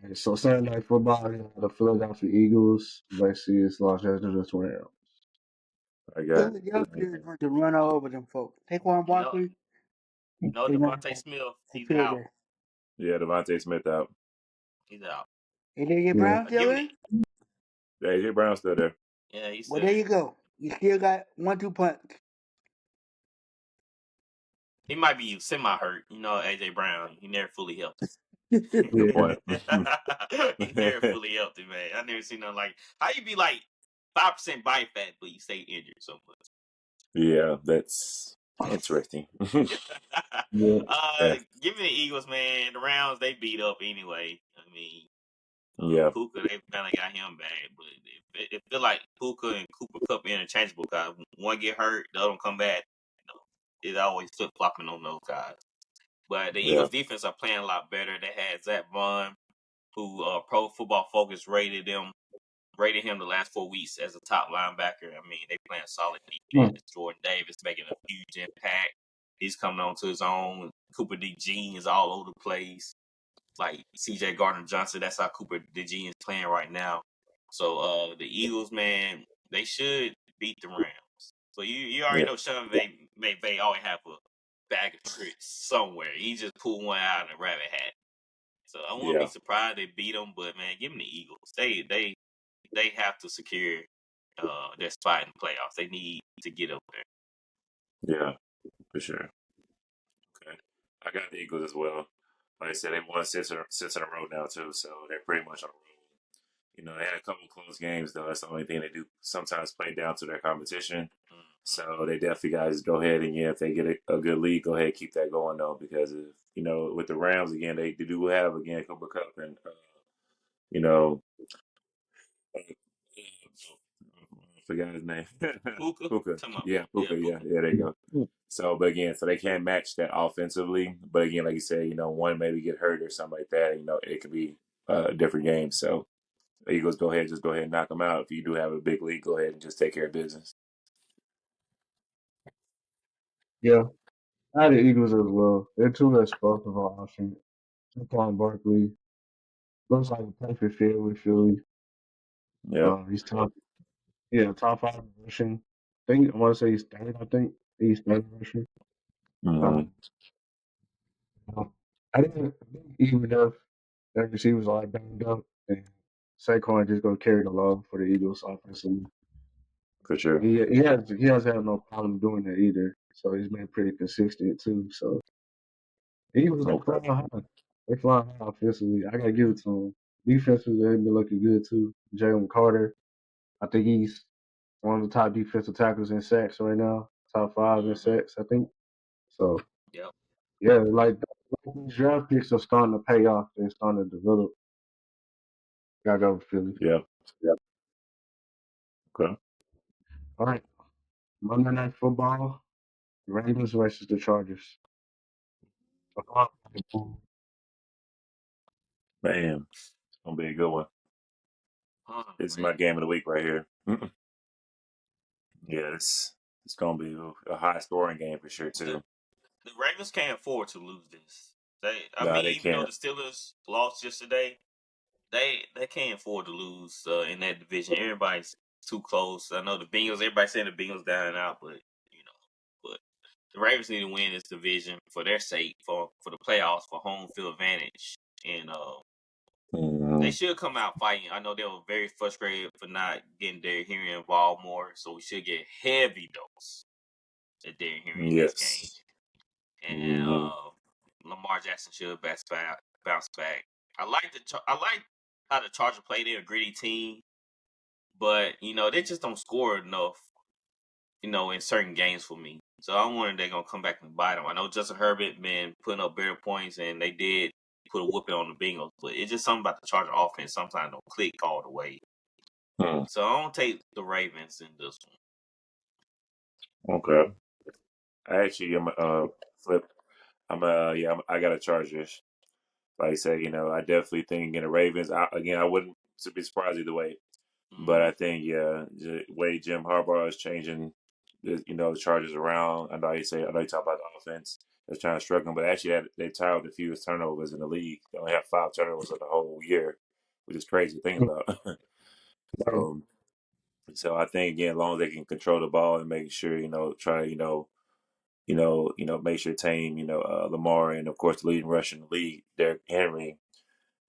[SPEAKER 2] Right, so Sunday night football, you know, the Philadelphia Eagles versus Los Angeles Rams.
[SPEAKER 5] I got
[SPEAKER 3] Philadelphia is going to run all over them folks. Saquon
[SPEAKER 4] No,
[SPEAKER 3] Barkley,
[SPEAKER 4] no,
[SPEAKER 3] they're not
[SPEAKER 4] Devontae Smith,
[SPEAKER 3] in
[SPEAKER 4] he's out.
[SPEAKER 3] Philadelphia.
[SPEAKER 5] yeah, Devontae Smith out.
[SPEAKER 4] He's out.
[SPEAKER 3] And AJ
[SPEAKER 2] Yeah.
[SPEAKER 3] Brown
[SPEAKER 4] Give
[SPEAKER 3] still
[SPEAKER 4] him the
[SPEAKER 3] in?
[SPEAKER 5] Yeah, AJ Brown's still there.
[SPEAKER 4] yeah, he's
[SPEAKER 3] Well,
[SPEAKER 4] still
[SPEAKER 3] there
[SPEAKER 4] there.
[SPEAKER 3] you go. You still got 1-2 punch.
[SPEAKER 4] He might be semi hurt. You know, AJ Brown, he never fully healthy.
[SPEAKER 5] Good
[SPEAKER 2] Yeah.
[SPEAKER 5] point.
[SPEAKER 4] He never fully healthy, man. I never seen nothing like how you be like 5% body fat, but you stay injured so much.
[SPEAKER 5] Yeah, that's interesting.
[SPEAKER 2] Yeah.
[SPEAKER 5] Yeah,
[SPEAKER 4] Give me the Eagles, man. The Rounds they beat up anyway. I mean,
[SPEAKER 5] yeah,
[SPEAKER 4] Puka they kind of got him bad, but it feel like Puka and Cooper Cup interchangeable. Cause one get hurt, the other one come back. You know, it's always flip flopping on those guys. But the
[SPEAKER 5] yeah,
[SPEAKER 4] Eagles defense are playing a lot better. They had Zach Vaughn, who Pro Football Focus rated him the last 4 weeks as a top linebacker. I mean, they playing solid
[SPEAKER 2] Hmm.
[SPEAKER 4] defense. Jordan Davis making a huge impact. He's coming on to his own. Cooper DeJean is all over the place. Like CJ Gardner Johnson, that's how Cooper DeJean is playing right now. So the Eagles, man, they should beat the Rams. So you already
[SPEAKER 5] yeah,
[SPEAKER 4] know Sean McVay always have a bag of tricks somewhere. He just pulled one out in a rabbit hat. So I wouldn't be
[SPEAKER 5] yeah,
[SPEAKER 4] surprised they beat them, but man, give them the Eagles. They have to secure their spot in the playoffs. They need to get up there.
[SPEAKER 5] yeah, for sure. Okay, I got the Eagles as well. Like I said, they won six in a row now too, so they're pretty much on a roll. You know, they had a couple close games though. That's the only thing they do. Sometimes play down to their competition.
[SPEAKER 4] Mm-hmm.
[SPEAKER 5] So they definitely guys go ahead and yeah, if they get a good lead, go ahead and keep that going though, because if, you know, with the Rams again, they do have again Cooper Cup and you know, I forgot his name.
[SPEAKER 4] Puka,
[SPEAKER 5] Puka.
[SPEAKER 4] come on,
[SPEAKER 5] Yeah,
[SPEAKER 4] yeah,
[SPEAKER 5] Puka. Yeah,
[SPEAKER 4] Puka.
[SPEAKER 5] yeah, there you go. So, but again, so they can't match that offensively. But again, like you said, you know, one maybe get hurt or something like that. You know, it could be a different game. So, the Eagles just go ahead and knock them out. If you do have a big lead, go ahead and just take care of business.
[SPEAKER 2] Yeah. I had the Eagles as well. They're too explosive on offense. Saquon Barkley looks like a perfect fit with Philly.
[SPEAKER 5] Yeah.
[SPEAKER 2] He's top. Yeah, top five rushing. I want to say he's third. I think he's third rushing.
[SPEAKER 5] Mm-hmm.
[SPEAKER 2] Um, I think even if their receivers are like banged up, and Saquon just gonna carry the load for the Eagles offensively.
[SPEAKER 5] For sure.
[SPEAKER 2] He has had no problem doing that either. So he's been pretty consistent too. So the Eagles they
[SPEAKER 5] Okay.
[SPEAKER 2] flying high. They flying high offensively. I gotta give it to them. Defensively they've been looking good too. Jalen Carter, I think he's one of the top defensive tackles in sacks right now. Top five in
[SPEAKER 4] Mm-hmm.
[SPEAKER 2] sacks, I think. So
[SPEAKER 4] Yep.
[SPEAKER 2] yeah, like these draft picks are starting to pay off. They're starting to develop. Gotta go with Philly.
[SPEAKER 5] Yeah.
[SPEAKER 2] Yep.
[SPEAKER 5] Okay.
[SPEAKER 2] All right. Monday Night Football. Ravens versus the Chargers.
[SPEAKER 5] Man, it's gonna be a good one.
[SPEAKER 4] Oh
[SPEAKER 5] This is
[SPEAKER 4] man,
[SPEAKER 5] my game of the week right here. Yeah, it's gonna be a high scoring game for sure
[SPEAKER 4] the
[SPEAKER 5] too.
[SPEAKER 4] the Ravens can't afford to lose this. I
[SPEAKER 5] Nah,
[SPEAKER 4] mean,
[SPEAKER 5] they
[SPEAKER 4] even though
[SPEAKER 5] can't.
[SPEAKER 4] the Steelers lost yesterday, they can't afford to lose in that division. Everybody's too close. I know the Bengals. Everybody's saying the Bengals down and out, but but the Ravens need to win this division for their sake, for the playoffs, for home field advantage, and they
[SPEAKER 5] Mm-hmm.
[SPEAKER 4] should come out fighting. I know they were very frustrated for not getting Derrick Henry involved more, so we should get heavy dose at Derrick Henry in this game.
[SPEAKER 5] Yes.
[SPEAKER 4] And
[SPEAKER 5] Mm-hmm.
[SPEAKER 4] Lamar Jackson should bounce back. I like how the Chargers play. They're a gritty team, but they just don't score enough. In certain games for me. So I'm wondering if they're gonna come back and bite them. I know Justin Herbert been putting up better points, and they did put a whooping on the Bengals, but it's just something about the Charger offense sometimes don't click all the way.
[SPEAKER 5] Hmm.
[SPEAKER 4] So I don't take the Ravens in this
[SPEAKER 5] Okay. I actually am flip. I got a Chargers. Like I say, you know, I definitely think again the Ravens. I wouldn't be surprised either way. But
[SPEAKER 4] one.
[SPEAKER 5] I think yeah, the way Jim Harbaugh is changing, the Chargers around. I know you talk about the offense that's trying to struggle, but actually they tied with the fewest turnovers in the league. They only have 5 turnovers in the whole year, which is crazy to think about. So So I think again, as long as they can control the ball and make sure try make sure tame Lamar and of course the leading rusher in the league, Derrick Henry.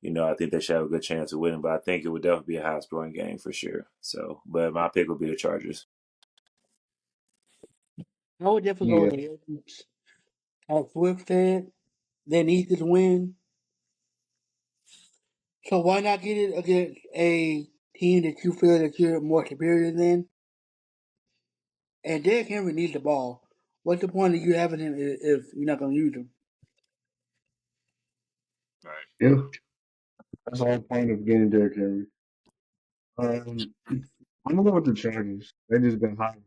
[SPEAKER 5] I think they should have a good chance of winning, but I think it would definitely be a high scoring game for sure. So, but my pick would be the Chargers.
[SPEAKER 3] I would definitely go
[SPEAKER 2] Yeah,
[SPEAKER 3] with the Ravens. As Swift said, they need this win. So why not get it against a team that you feel that you're more superior than? And Derrick Henry needs the ball. What's the point of you having him if you're not going to use him?
[SPEAKER 4] Right.
[SPEAKER 2] yeah. That's the whole point of getting Derrick Henry. Um, I'm gonna go with the Chargers. They just been hot.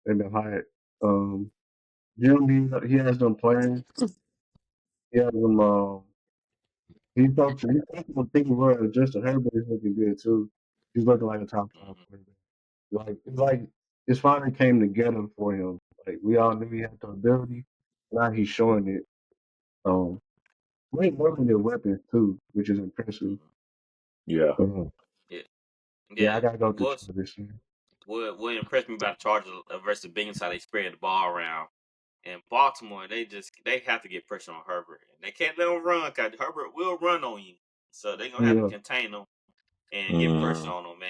[SPEAKER 2] They've been hot. Um, Jim, he has them playing. He has them. He's talking thinking well. Justin Herbert is looking good too. He's looking like a top five
[SPEAKER 4] Mm-hmm.
[SPEAKER 2] quarterback. Like it's finally came together for him. Like we all knew he had the ability. Now he's showing it. Um, great working their weapons too, which is impressive.
[SPEAKER 4] Mm-hmm.
[SPEAKER 5] Yeah.
[SPEAKER 2] Uh,
[SPEAKER 4] Yeah.
[SPEAKER 2] yeah,
[SPEAKER 4] Yeah.
[SPEAKER 2] I gotta go with the
[SPEAKER 4] What's
[SPEAKER 2] Chargers. Man.
[SPEAKER 4] what impressed me about the Chargers versus the Bengals how they spread the ball around. And Baltimore, they have to get pressure on Herbert. And they can't let him run because Herbert will run on you. So they're gonna have to
[SPEAKER 2] Yeah,
[SPEAKER 4] contain him and get pressure
[SPEAKER 5] Mm,
[SPEAKER 4] on him, man.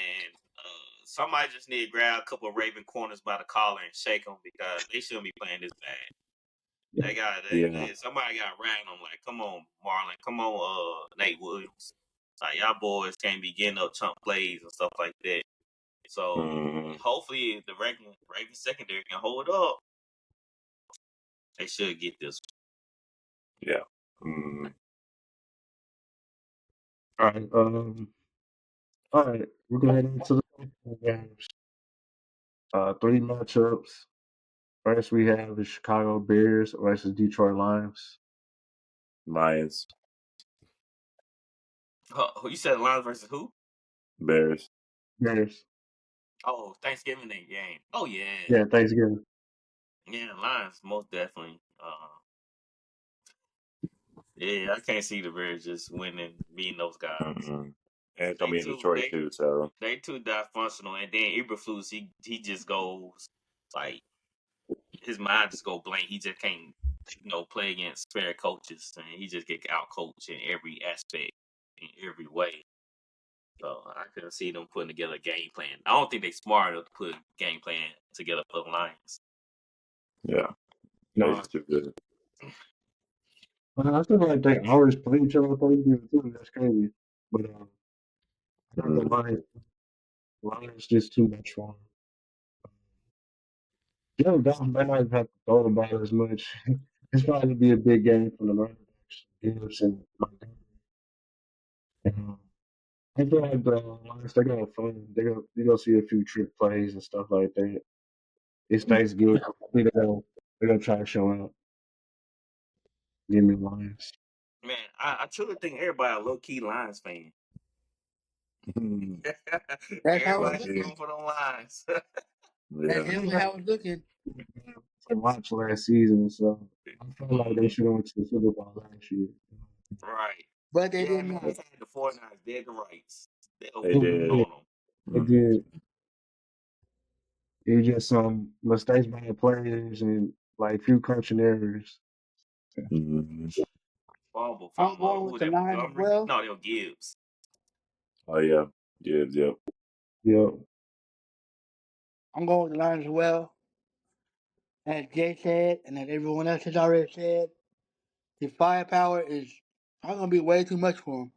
[SPEAKER 4] Somebody just need to grab a couple of Raven corners by the collar and shake them because they shouldn't be playing this bad.
[SPEAKER 5] yeah.
[SPEAKER 4] Somebody got ragged on like, come on, Marlon, come on, Nate Williams. Like y'all boys can't be getting up chunk plays and stuff like that. So
[SPEAKER 5] Mm,
[SPEAKER 4] hopefully the Raven secondary can hold up. They should get this.
[SPEAKER 5] yeah. Mm,
[SPEAKER 2] all right. All right. We're going into the games. Three matchups. First, we have the Chicago Bears versus Detroit Lions.
[SPEAKER 5] Lions,
[SPEAKER 4] Who you said Lions versus who?
[SPEAKER 5] Bears.
[SPEAKER 2] Bears.
[SPEAKER 4] Oh, Thanksgiving Day game. Oh yeah,
[SPEAKER 2] Yeah, Thanksgiving.
[SPEAKER 4] yeah, Lions most definitely. Yeah, I can't see the Bears just winning, beating those guys.
[SPEAKER 5] Mm-mm. And it's gonna
[SPEAKER 4] They
[SPEAKER 5] be in
[SPEAKER 4] too,
[SPEAKER 5] Detroit
[SPEAKER 4] they
[SPEAKER 5] too. So
[SPEAKER 4] they too dysfunctional, and then Eberflus, he just goes like his mind just go blank. He just can't, play against fair coaches, and he just get out coached in every aspect, in every way. So I couldn't see them putting together a game plan. I don't think they smart enough to put a game plan together for the Lions.
[SPEAKER 5] yeah, they
[SPEAKER 2] No,
[SPEAKER 5] just too good.
[SPEAKER 2] I feel like they always play each other Thanksgiving too. That's crazy. But I think the
[SPEAKER 5] Mm,
[SPEAKER 2] Lions just too much for them. Jared Goff might not have to throw the ball as much. It's probably gonna be a big game for the running backs, Gibbs and Montgomery. And, I feel like the Lions they gonna have fun. You gonna see a few trick plays and stuff like that. It's Thanksgiving. I think they're gonna try to show out. Give me the Lions.
[SPEAKER 4] Man, I truly think everybody a low key Lions fan.
[SPEAKER 3] That's how it's
[SPEAKER 4] Everybody
[SPEAKER 3] looking.
[SPEAKER 4] cheering for the Lions.
[SPEAKER 3] That's
[SPEAKER 5] yeah.
[SPEAKER 3] definitely how it's looking.
[SPEAKER 2] To watch last season, so I feel like they
[SPEAKER 4] Mhm.
[SPEAKER 2] should have went to the Super Bowl last year.
[SPEAKER 4] Right.
[SPEAKER 3] But they
[SPEAKER 4] Yeah,
[SPEAKER 3] did
[SPEAKER 4] man,
[SPEAKER 3] not.
[SPEAKER 4] I had the 49ers dead to rights. They
[SPEAKER 5] They
[SPEAKER 4] overthrew
[SPEAKER 5] did.
[SPEAKER 2] Yeah,
[SPEAKER 4] on them.
[SPEAKER 2] they
[SPEAKER 5] Mm,
[SPEAKER 2] did. It was just some mistakes by the players and like few coaching errors.
[SPEAKER 5] mm.
[SPEAKER 4] Fumble
[SPEAKER 3] I'm
[SPEAKER 4] from
[SPEAKER 3] going
[SPEAKER 4] who
[SPEAKER 3] with
[SPEAKER 4] was
[SPEAKER 3] the
[SPEAKER 4] that,
[SPEAKER 3] Lions as
[SPEAKER 4] Montgomery?
[SPEAKER 3] well.
[SPEAKER 4] No, they were Gibbs.
[SPEAKER 5] Oh yeah, yeah, yeah.
[SPEAKER 2] Yeah,
[SPEAKER 3] I'm going with the Lions as well. As Jay said, and as everyone else has already said, the firepower is not going to be way too much for him.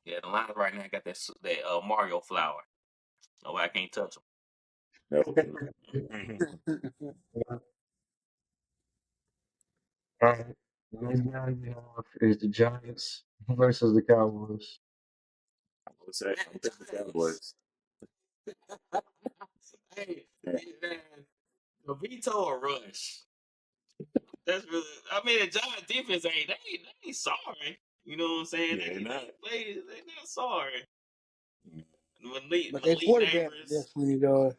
[SPEAKER 4] Yeah, the Lions right now got that Mario flower. Nobody can't touch him.
[SPEAKER 5] No.
[SPEAKER 2] all right. The next game we have is the Giants versus the Cowboys.
[SPEAKER 5] I would say I'm picking the Cowboys.
[SPEAKER 4] Hey,
[SPEAKER 5] Yeah,
[SPEAKER 4] man, the veto or rush. That's really. I mean, the Giants defense they ain't sorry. You know what I'm saying?
[SPEAKER 5] yeah, they're not.
[SPEAKER 4] They not sorry.
[SPEAKER 5] Mm.
[SPEAKER 3] But their
[SPEAKER 4] Malik
[SPEAKER 3] quarterback
[SPEAKER 4] Neighbors.
[SPEAKER 3] definitely does.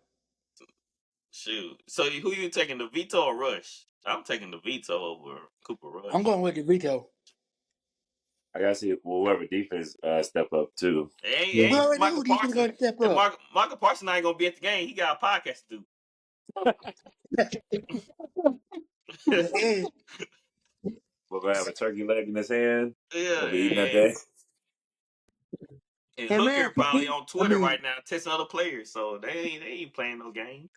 [SPEAKER 4] Shoot. So who you taking, the veto or rush? I'm taking the veto over Cooper
[SPEAKER 3] I'm
[SPEAKER 4] Rush.
[SPEAKER 3] going with the veto.
[SPEAKER 5] I gotta see whoever defense step up too.
[SPEAKER 4] Hey,
[SPEAKER 2] Yeah.
[SPEAKER 3] We
[SPEAKER 4] hey,
[SPEAKER 3] already
[SPEAKER 4] Michael
[SPEAKER 3] knew defense
[SPEAKER 4] Parsons.
[SPEAKER 3] gonna step
[SPEAKER 4] And
[SPEAKER 3] up.
[SPEAKER 4] Michael Parsons not gonna be at the game. He got a podcast to do.
[SPEAKER 3] Hey,
[SPEAKER 5] We're gonna have a turkey leg in his hand.
[SPEAKER 4] Yeah,
[SPEAKER 5] Gonna be eating that
[SPEAKER 4] and,
[SPEAKER 5] day.
[SPEAKER 4] and
[SPEAKER 3] hey
[SPEAKER 4] Hooker
[SPEAKER 3] man,
[SPEAKER 4] probably on
[SPEAKER 3] I
[SPEAKER 4] Twitter
[SPEAKER 3] mean,
[SPEAKER 4] right now testing other players, so they ain't playing no game.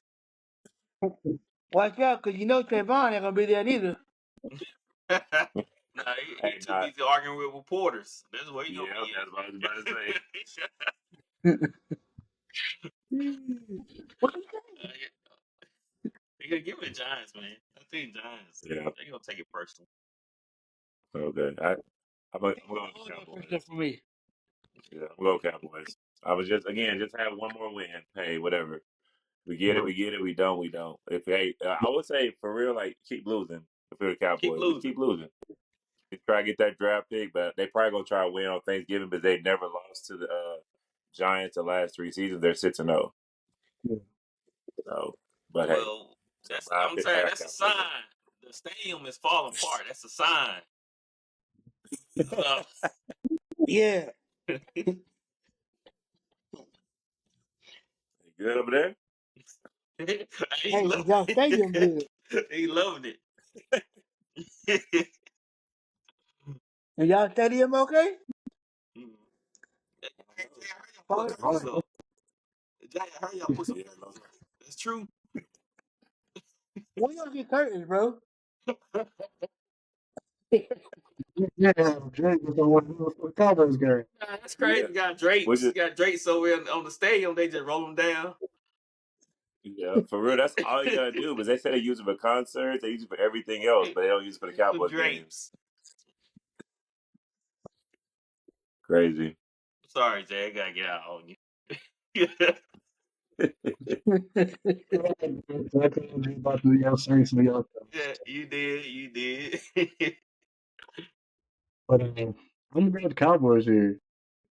[SPEAKER 3] watch out, cause you know Trayvon ain't gonna be there neither.
[SPEAKER 4] Nah, he
[SPEAKER 5] Hey,
[SPEAKER 4] too
[SPEAKER 5] not.
[SPEAKER 4] busy arguing with reporters. That's where he gonna
[SPEAKER 5] Yeah, that's what I was about to say.
[SPEAKER 3] What you
[SPEAKER 4] Uh, They gonna give it to Giants, man. I think Giants.
[SPEAKER 5] Yeah.
[SPEAKER 4] They gonna take it personal.
[SPEAKER 5] Okay. I'm going
[SPEAKER 3] all that first
[SPEAKER 5] Cowboys.
[SPEAKER 3] stuff for me.
[SPEAKER 5] Yeah, I'm going Cowboys. I was just have one more win. Hey, whatever. We get it. We get it. We don't. We don't. If hey, I would say for real, like keep losing. If you're the
[SPEAKER 4] Keep
[SPEAKER 5] Cowboys, just
[SPEAKER 4] losing.
[SPEAKER 5] keep losing. They try to get that draft pick, but they probably gonna try to win on Thanksgiving. But they never lost to the Giants the last 3 seasons. They're 6-0.
[SPEAKER 2] Yeah.
[SPEAKER 5] So, but hey,
[SPEAKER 4] Well,
[SPEAKER 5] so
[SPEAKER 4] I'm
[SPEAKER 5] I
[SPEAKER 4] saying
[SPEAKER 5] got
[SPEAKER 4] that's a
[SPEAKER 5] Cowboys.
[SPEAKER 4] sign. The stadium is falling apart. That's a sign. So
[SPEAKER 3] Yeah.
[SPEAKER 5] You good over there?
[SPEAKER 4] he
[SPEAKER 3] Hey,
[SPEAKER 4] loved
[SPEAKER 3] y'all stadium
[SPEAKER 4] it.
[SPEAKER 3] good.
[SPEAKER 4] He loved it.
[SPEAKER 3] And y'all stadium okay?
[SPEAKER 4] Hey, I heard y'all put
[SPEAKER 3] Paul?
[SPEAKER 4] curtains up. Jay, I heard y'all put some
[SPEAKER 5] Yeah,
[SPEAKER 4] curtains up. That's true.
[SPEAKER 3] Where y'all get curtains, bro?
[SPEAKER 2] Yeah, Drake was the one who was for the Cowboys game.
[SPEAKER 4] Nah, that's
[SPEAKER 5] yeah.
[SPEAKER 4] crazy. Got
[SPEAKER 5] Which
[SPEAKER 4] drapes.
[SPEAKER 5] is
[SPEAKER 4] Got drapes over on the stadium. They just roll them down.
[SPEAKER 5] yeah, for real. That's all you gotta do. But they say they use it for concerts. They use it for everything else, but they don't use it for the
[SPEAKER 4] The
[SPEAKER 5] Cowboys games.
[SPEAKER 4] drapes.
[SPEAKER 5] Crazy.
[SPEAKER 4] Sorry, Jay. I gotta get out on you.
[SPEAKER 2] I told you about the young Saints and the young
[SPEAKER 4] Yeah, you did. You did.
[SPEAKER 2] But I'm going the Cowboys here.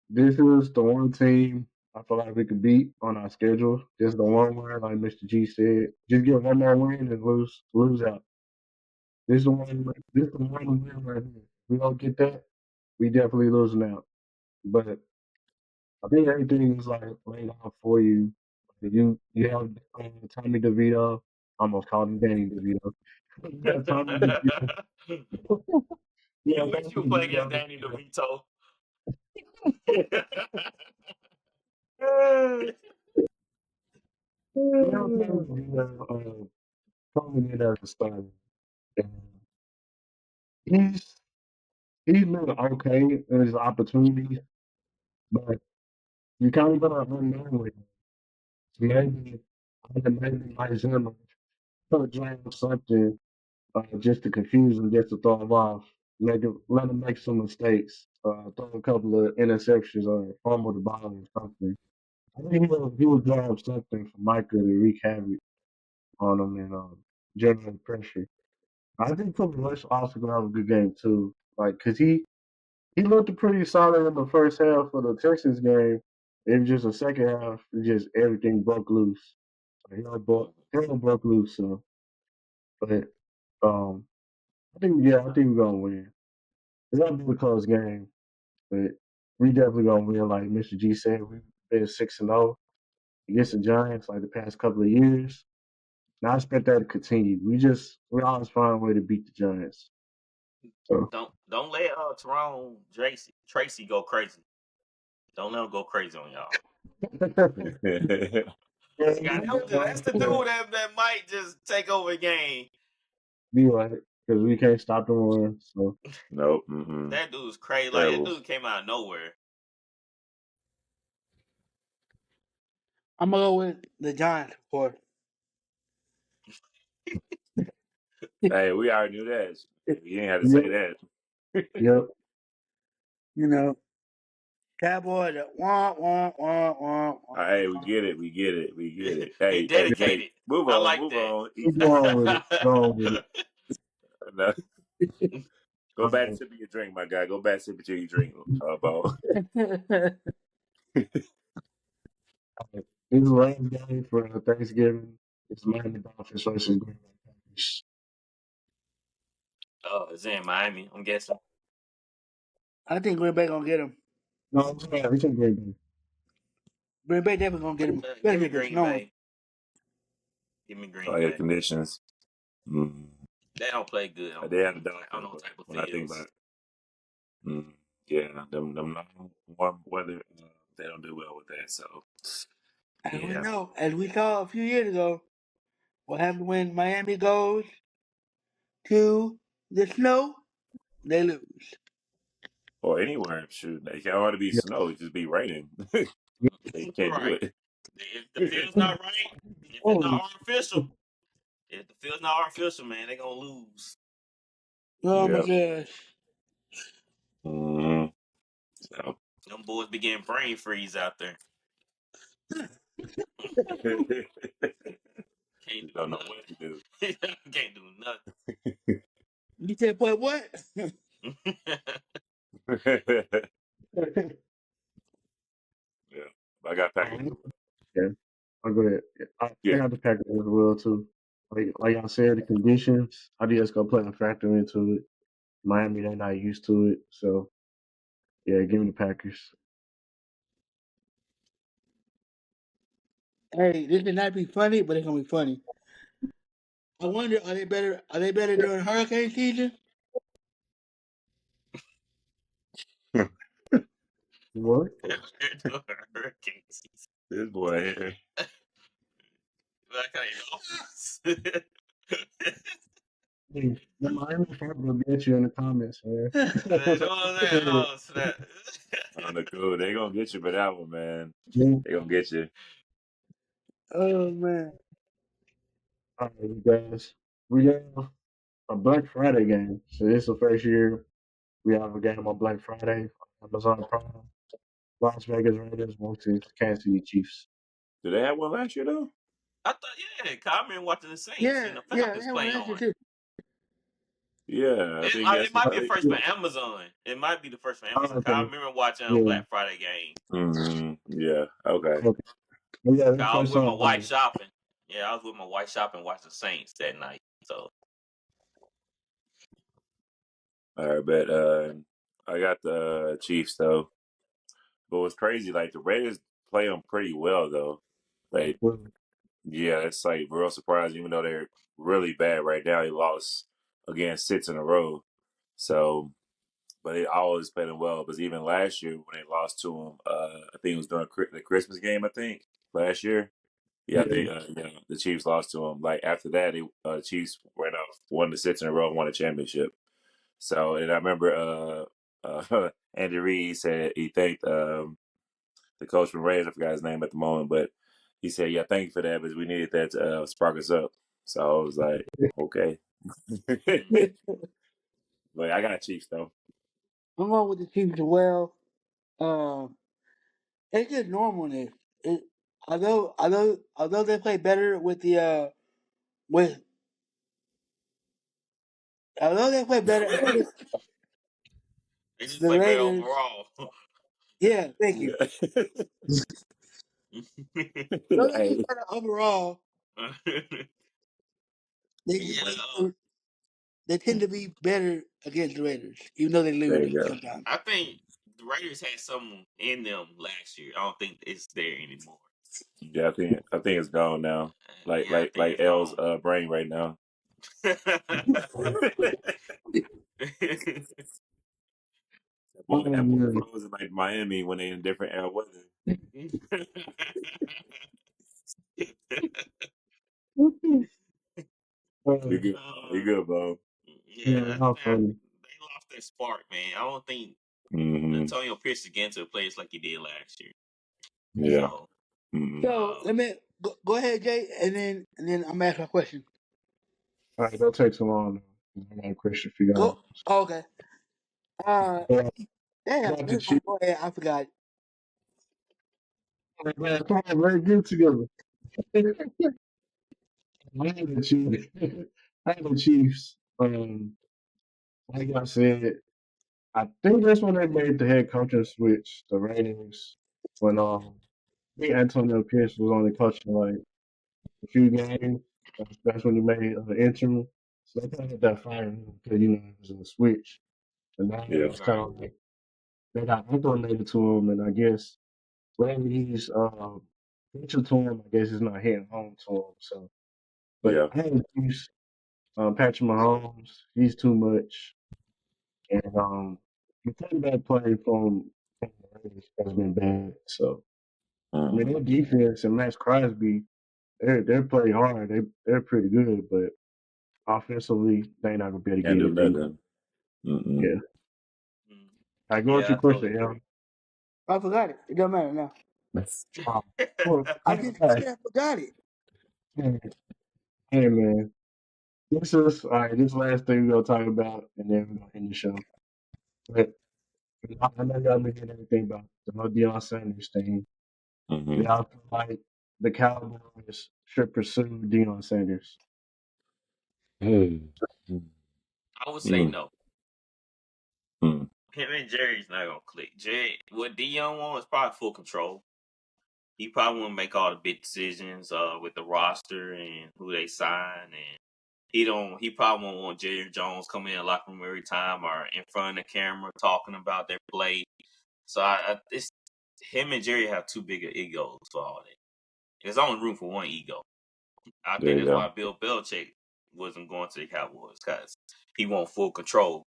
[SPEAKER 2] This is the one team I feel like we could beat on our schedule. Just the one win, like Mr. G said. Just get one more win and lose out. This is the one. This is the one win right here. We don't get that, we definitely losing out. But I think everything is like laid out for you. You have Tommy DeVito. I almost called him Danny DeVito. You got Tommy DeVito. Yeah,
[SPEAKER 4] You wish
[SPEAKER 2] Danny
[SPEAKER 4] you would play against
[SPEAKER 2] DeVito.
[SPEAKER 4] Danny DeVito.
[SPEAKER 2] You know, Danny DeVito coming in as a starter. And he's he's been okay in his opportunities, but you kind of gonna unknown with him. So maybe Mike Zimmer could jam something just to confuse him, just to throw him off, let him make some mistakes, throw a couple of interceptions or fumble the ball or something. I think he will drive something for Micah to wreak havoc on him and generate pressure. I think Cooper Rush also gonna have a good game too, like because he looked pretty solid in the first half of the Texans game. It was just the second half, just everything broke loose. He all broke loose. So, but um, I think we're gonna win. It's gonna be a close game, but we definitely gonna win. Like Mr. G said, we've been 6-0 against the Giants like the past couple of years. And I expect that to continue. We always find a way to beat the Giants. So
[SPEAKER 4] Don't let Tracy go crazy. Don't let him go crazy on y'all. That's the dude that might just take over a game.
[SPEAKER 2] be right because we can't stop the run. So
[SPEAKER 5] Nope. Mm-mm.
[SPEAKER 4] That dude's crazy. Like that
[SPEAKER 5] Terrible.
[SPEAKER 4] dude came out of nowhere.
[SPEAKER 3] I'm gonna go with the Giants, of course.
[SPEAKER 5] Hey, we already knew that. You ain't had to say
[SPEAKER 2] yep,
[SPEAKER 5] that.
[SPEAKER 2] yep.
[SPEAKER 3] You know, Cowboys at wah wah wah wah
[SPEAKER 5] Hey, we
[SPEAKER 3] wah.
[SPEAKER 5] get it. We get it. We get it.
[SPEAKER 4] He
[SPEAKER 5] Hey,
[SPEAKER 4] dedicated.
[SPEAKER 5] move
[SPEAKER 4] I
[SPEAKER 5] on.
[SPEAKER 4] like
[SPEAKER 5] Move
[SPEAKER 4] that.
[SPEAKER 5] on.
[SPEAKER 2] We're going with it. Going with it.
[SPEAKER 5] No, go back and
[SPEAKER 2] Um,
[SPEAKER 5] sip your drink, my guy. Go back and sip your drink, Bo.
[SPEAKER 2] this is the last game for Thanksgiving. It's Miami Dolphins versus Green Bay Packers.
[SPEAKER 4] Oh, it's in Miami. I'm guessing.
[SPEAKER 3] I think Green Bay gonna get him.
[SPEAKER 2] No, I'm saying we can Green Bay.
[SPEAKER 3] Green Bay definitely gonna get him,
[SPEAKER 4] Give
[SPEAKER 3] especially
[SPEAKER 4] me
[SPEAKER 3] if it's
[SPEAKER 4] Green
[SPEAKER 3] snowing.
[SPEAKER 4] Bay. Give me Green
[SPEAKER 5] Fire
[SPEAKER 4] Bay.
[SPEAKER 5] conditions. Mm.
[SPEAKER 4] They don't play good
[SPEAKER 5] They have the
[SPEAKER 4] on
[SPEAKER 5] Dolphins,
[SPEAKER 4] those
[SPEAKER 5] but
[SPEAKER 4] type of
[SPEAKER 5] when I think about
[SPEAKER 4] fields.
[SPEAKER 5] it, yeah, them warm weather, they don't do well with that. So
[SPEAKER 3] And we
[SPEAKER 5] yeah,
[SPEAKER 3] know, as we saw a few years ago, what happens when Miami goes to the snow? They lose.
[SPEAKER 5] or anywhere. Shoot, they can't ought to be
[SPEAKER 2] Yeah.
[SPEAKER 5] snow. It just be raining. They can't do
[SPEAKER 4] Right.
[SPEAKER 5] it.
[SPEAKER 4] If the field's not right, if it's
[SPEAKER 2] Oh,
[SPEAKER 4] not artificial, if the field's not artificial, man, they're gonna lose.
[SPEAKER 3] Oh my
[SPEAKER 5] Yeah.
[SPEAKER 3] gosh.
[SPEAKER 5] Mm-hmm. So.
[SPEAKER 4] Them boys be getting brain freeze out there. Can't
[SPEAKER 5] Just
[SPEAKER 4] do
[SPEAKER 5] don't know
[SPEAKER 4] nothing.
[SPEAKER 5] what to do.
[SPEAKER 4] Can't do
[SPEAKER 3] You said, boy, what?
[SPEAKER 4] nothing.
[SPEAKER 5] Yeah, I got Packers.
[SPEAKER 2] yeah. I'll go ahead. I
[SPEAKER 5] Yeah,
[SPEAKER 2] got the Packers as well too. Like I said, the conditions, I just gonna play a factor into it. Miami, they're not used to it, so yeah, give me the Packers.
[SPEAKER 3] Hey, this may not be funny, but it's gonna be funny. I wonder, are they better? Are they better during hurricane season?
[SPEAKER 2] What?
[SPEAKER 4] Hurricane season.
[SPEAKER 5] this boy here.
[SPEAKER 4] Like how you know.
[SPEAKER 2] Hey, the Miami Packers will get you in the comments, man.
[SPEAKER 4] You know what I'm saying? Oh snap!
[SPEAKER 5] On the cool, they gonna get you for that one, man.
[SPEAKER 2] Yeah.
[SPEAKER 5] They gonna get you.
[SPEAKER 3] Oh man.
[SPEAKER 2] All right, you guys. We have a Black Friday game. So this is the first year we have a game on Black Friday on Amazon Prime. Las Vegas Raiders versus Kansas City Chiefs.
[SPEAKER 5] Did they have one last year though?
[SPEAKER 4] I thought, yeah, 'cause I remember watching the Saints
[SPEAKER 3] Yeah,
[SPEAKER 4] and the
[SPEAKER 3] yeah, they
[SPEAKER 4] Falcons
[SPEAKER 3] have one
[SPEAKER 4] play
[SPEAKER 3] last year
[SPEAKER 4] on.
[SPEAKER 3] too.
[SPEAKER 5] Yeah, I think
[SPEAKER 4] It
[SPEAKER 5] that's.
[SPEAKER 4] might
[SPEAKER 5] I
[SPEAKER 4] be the
[SPEAKER 5] think.
[SPEAKER 4] first for Amazon. It might be the first for
[SPEAKER 2] Oh,
[SPEAKER 4] Amazon. 'Cause I
[SPEAKER 2] okay.
[SPEAKER 4] remember watching a
[SPEAKER 2] Yeah.
[SPEAKER 4] Black Friday game.
[SPEAKER 5] Yeah. Okay.
[SPEAKER 2] Okay. But yeah,
[SPEAKER 4] 'Cause
[SPEAKER 2] that's the
[SPEAKER 4] I was
[SPEAKER 2] first
[SPEAKER 4] with my
[SPEAKER 2] time.
[SPEAKER 4] wife shopping. Yeah, I was with my wife shopping, watching the Saints that night. So
[SPEAKER 5] All right, but I got the Chiefs though. But what's crazy, like the Raiders play them pretty well though. Like,
[SPEAKER 2] Well,
[SPEAKER 5] yeah, it's like real surprising. Even though they're really bad right now, they lost again 6 in a row. So, but they always played them well. Because even last year when they lost to them, I think it was during the Christmas game. I think last year. Yeah, I
[SPEAKER 2] yeah.
[SPEAKER 5] think the Chiefs lost to them. Like after that, the Chiefs went off 1 to 6 in a row and won a championship. So, and I remember Andy Reid said he thanked the coach from Raiders. I forgot his name at the moment, but he said, "Yeah, thank you for that, because we needed that to spark us up." So I was like, "Okay,"
[SPEAKER 4] mm,
[SPEAKER 5] but I got Chiefs though.
[SPEAKER 3] I'm going with the Chiefs as well. Um, it's just normalness. It, although they play better with the with although they play better against
[SPEAKER 4] they just
[SPEAKER 3] the
[SPEAKER 4] play better
[SPEAKER 3] Raiders.
[SPEAKER 4] overall.
[SPEAKER 3] Yeah, thank you.
[SPEAKER 5] Yeah.
[SPEAKER 3] Although they play
[SPEAKER 5] Hey,
[SPEAKER 3] better overall, they
[SPEAKER 4] yeah,
[SPEAKER 3] they tend to be better against the Raiders, even though they
[SPEAKER 5] there
[SPEAKER 3] lose
[SPEAKER 5] you go.
[SPEAKER 3] sometimes.
[SPEAKER 4] I think the Raiders had something in them last year. I don't think it's there anymore.
[SPEAKER 5] Yeah, I think it's gone now. Like
[SPEAKER 4] Yeah, I
[SPEAKER 5] like
[SPEAKER 4] think
[SPEAKER 5] like
[SPEAKER 4] it's
[SPEAKER 5] L's
[SPEAKER 4] gone.
[SPEAKER 5] brain right now. That
[SPEAKER 2] Oh,
[SPEAKER 5] boy
[SPEAKER 2] man.
[SPEAKER 5] frozen like Miami when they in different air weather. You
[SPEAKER 2] Uh,
[SPEAKER 5] good? You
[SPEAKER 4] Uh,
[SPEAKER 5] good, bro?
[SPEAKER 2] yeah,
[SPEAKER 4] yeah,
[SPEAKER 2] how
[SPEAKER 4] man,
[SPEAKER 2] funny.
[SPEAKER 4] they lost their spark, man. I don't think
[SPEAKER 5] Mm-hmm.
[SPEAKER 4] Antonio Pierce again to a place like he did last year.
[SPEAKER 5] Yeah.
[SPEAKER 4] So,
[SPEAKER 5] Mm-hmm.
[SPEAKER 3] So let me go ahead, Jay, and then I'm asking my question.
[SPEAKER 2] All right, don't take too long. I got a question for
[SPEAKER 3] Go.
[SPEAKER 2] y'all.
[SPEAKER 3] Oh, okay. Uh,
[SPEAKER 2] Yeah, I
[SPEAKER 3] damn.
[SPEAKER 2] got the Chiefs.
[SPEAKER 3] Go ahead. I forgot.
[SPEAKER 2] Man, come on, man, get it together. I had the Chiefs. I had the Chiefs. Like I said, I think that's when they made the head coaching switch. The ratings when I think Antonio Pierce was only coaching like a few games. That's when he made the interim. So they kind of got that fire because it was a switch. And now
[SPEAKER 5] Yeah.
[SPEAKER 2] it's kind
[SPEAKER 4] right.
[SPEAKER 2] of like they got acclimated to him, and I guess whatever he's pitching to him, I guess it's not hitting home to him. So, but
[SPEAKER 5] Yeah.
[SPEAKER 2] I have Chiefs, Patrick Mahomes, he's too much, and the quarterback play from the Raiders has been bad. So, I mean,
[SPEAKER 5] Mm-hmm.
[SPEAKER 2] their defense and Max Crosby, they play hard. They're pretty good, but offensively, they not gonna be able to
[SPEAKER 5] Can't
[SPEAKER 2] get
[SPEAKER 5] do
[SPEAKER 2] it done.
[SPEAKER 5] nothing. Mm-mm.
[SPEAKER 2] Yeah.
[SPEAKER 4] Mm.
[SPEAKER 2] I go with
[SPEAKER 4] Yeah,
[SPEAKER 2] your
[SPEAKER 4] I totally
[SPEAKER 2] question, yeah.
[SPEAKER 4] agree.
[SPEAKER 3] I forgot it. It don't matter now.
[SPEAKER 2] Wow. Well,
[SPEAKER 3] I just said I forgot it.
[SPEAKER 2] hey man, this is all right. This last thing we're gonna talk about, and then we're gonna end the show. But I know y'all been hearing everything about the no Deion Sanders thing.
[SPEAKER 5] Mm-hmm.
[SPEAKER 2] Y'all feel like the Cowboys should pursue Deion Sanders.
[SPEAKER 5] Mm-hmm.
[SPEAKER 4] I would say
[SPEAKER 5] Mm-hmm.
[SPEAKER 4] no.
[SPEAKER 5] Mm-hmm.
[SPEAKER 4] Him and Jerry's not gonna click. Jerry, what Dion wants is probably full control. He probably won't make all the big decisions with the roster and who they sign, and he don't. He probably won't want Jerry Jones coming in the locker room every time or in front of the camera talking about their play. So it's him and Jerry have too big of egos for all that. There's only room for one ego. I
[SPEAKER 5] There
[SPEAKER 4] think
[SPEAKER 5] you
[SPEAKER 4] that's why
[SPEAKER 5] go.
[SPEAKER 4] Bill Belichick wasn't going to the Cowboys because he want full control.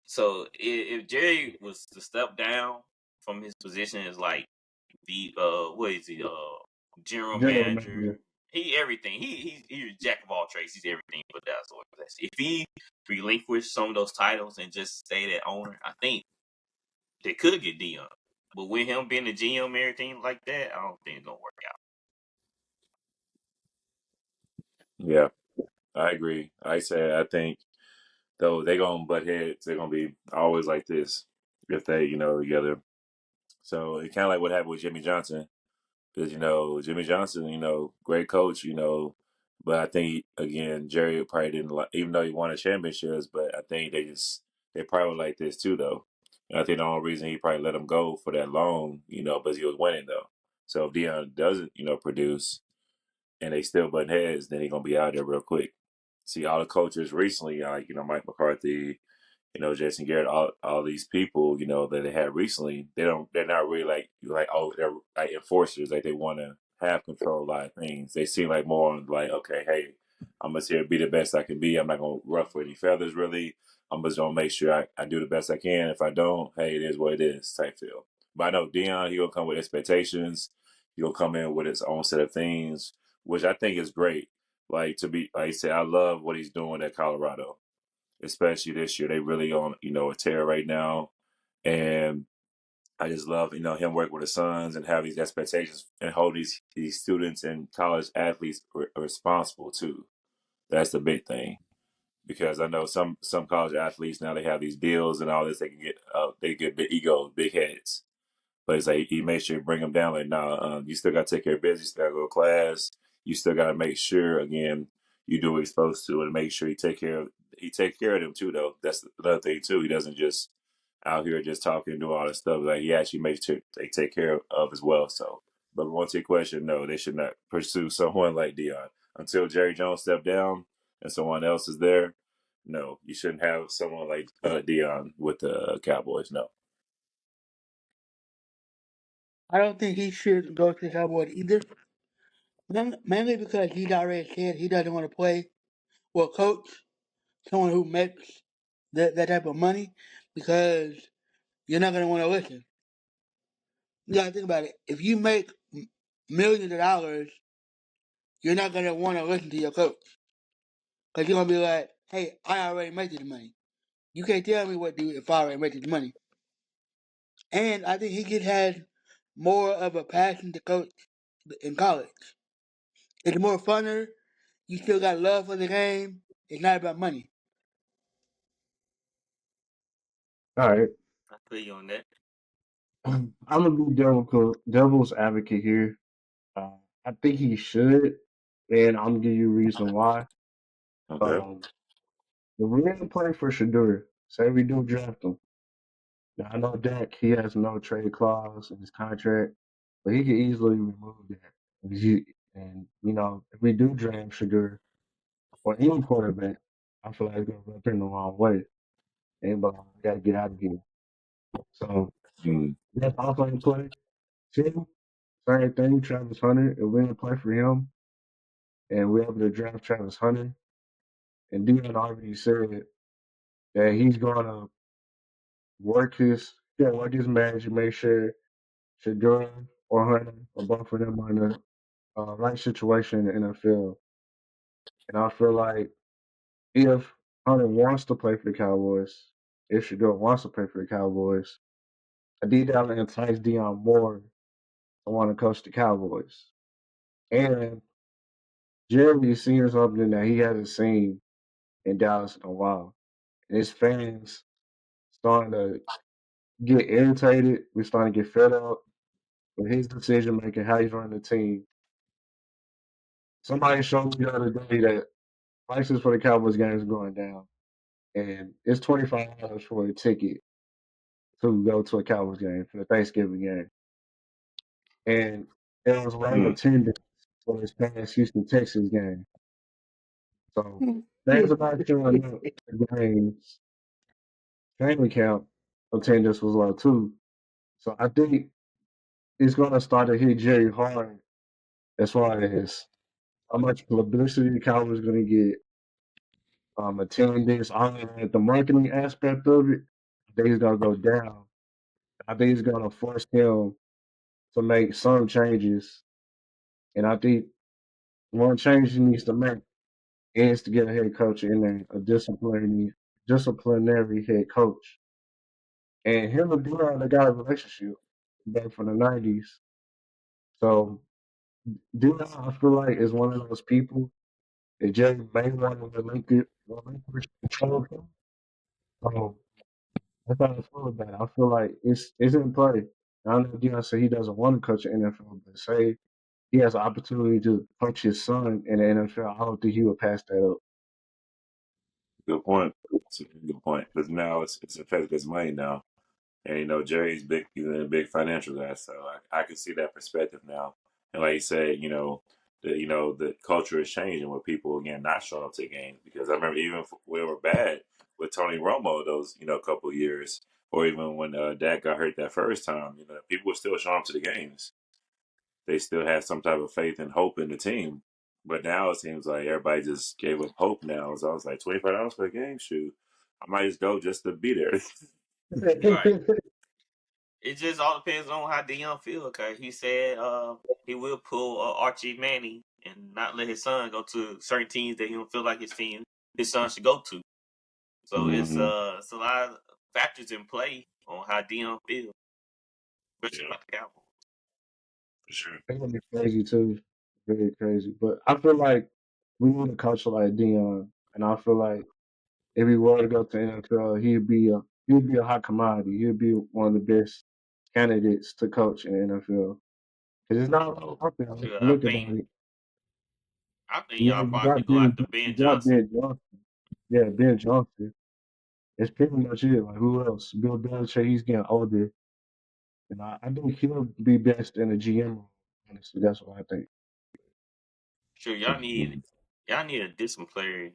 [SPEAKER 4] So if Jerry was to step down from his position as like the what is he general
[SPEAKER 2] General
[SPEAKER 4] manager,
[SPEAKER 2] manager.
[SPEAKER 4] he everything he's a jack of all trades, he's everything for that organization. If he relinquished some of those titles and just stay that owner, I think they could get Dion. But with him being the GM and everything like that, I don't think it's gonna work out.
[SPEAKER 5] Yeah, I agree. I said I think though they gonna butt heads. They're gonna be always like this if they together. So it kind of like what happened with Jimmy Johnson. Because Jimmy Johnson, great coach, but I think again Jerry probably didn't like, even though he won a championships, but I think they probably like this too though, and I think the only reason he probably let him go for that long, because he was winning though. So if Dion doesn't, produce and they still butt heads, then he gonna be out there real quick. See all the coaches recently, like Mike McCarthy, Jason Garrett, all these people, that they had recently, they're not really like oh they're like enforcers, like they want to have control of a lot of things. They seem like more on like, okay, hey, I'm just here to be the best I can be. I'm not gonna ruffle any feathers really. I'm just gonna make sure I do the best I can. If I don't, hey, it is what it is type feel. But I know Dion, he gonna come with expectations. He gonna come in with his own set of things, which I think is great. Like to be like I said, I love what he's doing at Colorado, especially this year. They really on a tear right now, and I just love him working with the Suns and have these expectations and hold these students and college athletes responsible too. That's the big thing because I know some college athletes now they have these deals and all this. They get big egos, big heads. But it's like he made sure to bring them down. Like, nah, you still got to take care of business. You still got to go to class. You still got to make sure again you do what you're supposed to, and make sure he take care of them too. Though that's another thing too. He doesn't just out here just talking and doing all this stuff. Like he actually makes sure they take care of as well. So, but once your question, no, they should not pursue someone like Dion until Jerry Jones stepped down and someone else is there. No, you shouldn't have someone like Dion with the Cowboys. No.
[SPEAKER 3] I don't think he should go to the Cowboys either. Mainly because he's already said he doesn't want to play or coach someone who makes that type of money because you're not going to want to listen. You got to think about it. If you make millions of dollars, you're not going to want to listen to your coach because you're going to be like, hey, I already made this money. You can't tell me what to do if I already made this money. And I think he could have more of a passion to coach in college. It's more funner. You still got love for the game. It's not about money.
[SPEAKER 2] All right.
[SPEAKER 4] I feel you on that.
[SPEAKER 2] I'm gonna be devil's advocate here. Uh, I think he should, and I'm gonna give you a reason why.
[SPEAKER 5] Okay.
[SPEAKER 2] Um, the real play for Shadur, say we do draft him. Now I know Dak, he has no trade clause in his contract, but he could easily remove that. If we do draft Shadur or any quarterback, I feel like it's gonna rub him the wrong way. And but I gotta get out of here. So
[SPEAKER 5] Mm.
[SPEAKER 2] that's also in play. Two, same thing, Travis Hunter. If we didn't play for him and we're able to draft Travis Hunter, and Dion already said that he's gonna work his magic, make sure Shadura or Hunter or both of them are in the right situation in the NFL. And I feel like if Hunter wants to play for the Cowboys, if Shadura wants to play for the Cowboys, I think that would entice Dion more to want to coach the Cowboys. And Jeremy is seeing something that he hasn't seen in Dallas in a while. And his fans starting to get irritated. We're starting to get fed up with his decision making, how he's running the team. Somebody showed me the other day that prices for the Cowboys games are going down, and it's $25 for a ticket to go to a Cowboys game for the Thanksgiving game, and it was low
[SPEAKER 5] Mm.
[SPEAKER 2] attendance for this past Houston Texas game. So things about showing up to games, family count attendance was low too. So I think it's going to start to hit Jerry hard as far as how much publicity the Cowboys going to get, attendance, all of that, the marketing aspect of it. I think it's going to go down. I think it's going to force him to make some changes. And I think one change he needs to make is to get a head coach in there, a disciplinary head coach. And him and Dion, they got a relationship back from the 90s. So Dion, I feel like, is one of those people that Jerry may want to relinquish control of him. So that's how I feel about it. I feel like it's in play. I know Dion said he doesn't want to coach the NFL, but say he has an opportunity to coach his son in the NFL, I don't think he would pass that up.
[SPEAKER 5] Good point. It's a good point because now it's affected his money now, and Jerry's big. He's a big financial guy, so I can see that perspective now. And like you said, the culture is changing with people again not showing up to games because I remember even when we were bad with Tony Romo those couple of years, or even when Dak got hurt that first time, people were still showing up to the games. They still had some type of faith and hope in the team. But now it seems like everybody just gave up hope now. So I was like, $25 for a game, shoot. I might just go just to be there.
[SPEAKER 4] Right. It just all depends on how Dion feel. Okay, he said he will pull Archie Manning and not let his son go to certain teams that he don't feel like his son should go to. So
[SPEAKER 5] Mm-hmm.
[SPEAKER 4] it's a lot of factors in play on how Dion feels, especially
[SPEAKER 5] Yeah,
[SPEAKER 4] about the Cowboys.
[SPEAKER 5] for sure.
[SPEAKER 2] They're gonna be crazy too, very crazy. But I feel like we need a coach like Dion, and I feel like if he were to go to NFL, he'd be a hot commodity. He'd be one of the best candidates to coach in the NFL. Because it's not a lot out there. If
[SPEAKER 4] Sure,
[SPEAKER 2] you look about it,
[SPEAKER 4] I think
[SPEAKER 2] yeah,
[SPEAKER 4] y'all probably go after
[SPEAKER 2] You
[SPEAKER 4] Ben
[SPEAKER 2] got
[SPEAKER 4] Johnson.
[SPEAKER 2] Ben Johnson. Yeah, Ben Johnson. It's pretty much it. Like who else? Bill Belichick. He's getting older, and I think he'll be best in a GM role. Honestly, that's what I think.
[SPEAKER 4] Sure,
[SPEAKER 5] Mm-hmm.
[SPEAKER 4] y'all need a disciplinary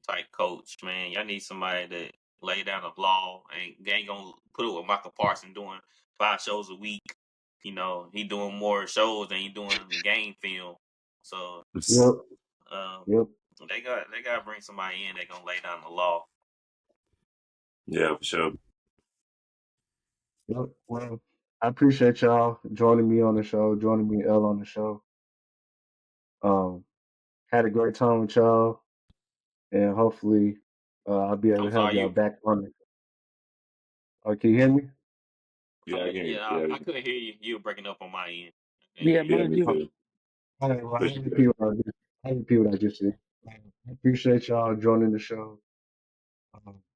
[SPEAKER 4] type coach, man. Y'all need somebody that lay down the law and ain't gonna put it with Michael Parsons doing 5 shows a week. He doing more shows than he doing game film. So
[SPEAKER 2] Yep,
[SPEAKER 4] um,
[SPEAKER 2] yep,
[SPEAKER 4] they gotta bring somebody in that gonna lay down the law.
[SPEAKER 5] Yeah, for sure.
[SPEAKER 2] yep. Well, I appreciate y'all joining me on the show, joining me L on the show. Um, had a great time with y'all, and hopefully, I'll be able
[SPEAKER 4] I'm
[SPEAKER 2] to have
[SPEAKER 4] sorry
[SPEAKER 2] y'all
[SPEAKER 4] you.
[SPEAKER 2] back on it. Can you hear me?
[SPEAKER 5] Yeah, I can hear you.
[SPEAKER 4] Yeah,
[SPEAKER 5] Yeah,
[SPEAKER 4] I couldn't hear you. You were breaking up on my end. I couldn't
[SPEAKER 3] Yeah,
[SPEAKER 4] hear you.
[SPEAKER 5] yeah,
[SPEAKER 3] mine
[SPEAKER 5] me
[SPEAKER 3] too.
[SPEAKER 2] Oh,
[SPEAKER 5] too.
[SPEAKER 2] all right, well,
[SPEAKER 5] Push it.
[SPEAKER 2] I repeat what I just said. I appreciate y'all joining the show.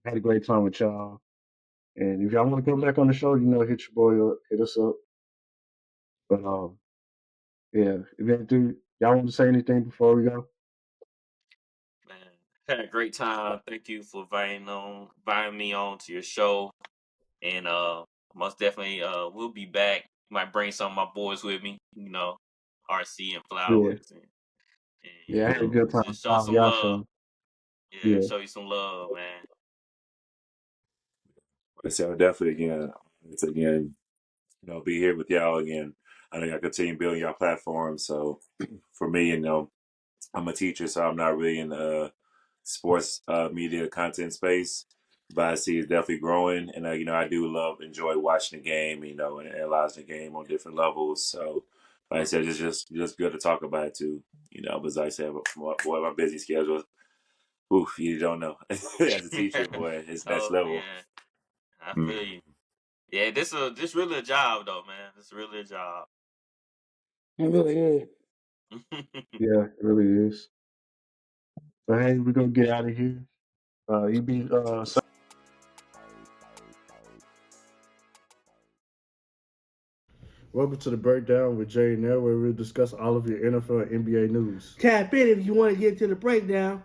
[SPEAKER 2] Had a great time with y'all. And if y'all want to come back on the show, hit your boy up, hit us up. But yeah, if anything, y'all want to say anything before we go?
[SPEAKER 4] Man, had a great time. Thank you for inviting me on to your show. And most definitely we'll be back. Might bring some of my boys with me, RC and
[SPEAKER 2] Yeah,
[SPEAKER 4] Flowers and
[SPEAKER 2] yeah, I had a good time.
[SPEAKER 4] just show some
[SPEAKER 2] Y'all
[SPEAKER 4] love.
[SPEAKER 2] show.
[SPEAKER 4] Yeah,
[SPEAKER 2] Yeah,
[SPEAKER 4] show you some love, man.
[SPEAKER 5] I said definitely again. It's again, be here with y'all again. I know y'all continue building y'all platform. So for me, I'm a teacher, so I'm not really in the sports media content space, but I see it's definitely growing, and I do enjoy watching the game, and analyzing the game on different levels. So, like I said, it's just good to talk about it too, But as I said, boy, my busy schedule, oof, you don't know. As a teacher, boy, it's next
[SPEAKER 4] Oh
[SPEAKER 5] level.
[SPEAKER 4] man, I feel
[SPEAKER 5] Mm.
[SPEAKER 4] you. Yeah, this really a job though, man. This really a job.
[SPEAKER 3] It really is.
[SPEAKER 2] Yeah, it really is. But hey, we're gonna get out of here. You be welcome to the breakdown with Jay Nell, where we'll discuss all of your NFL and NBA news.
[SPEAKER 3] Tap in if you want to get to the breakdown.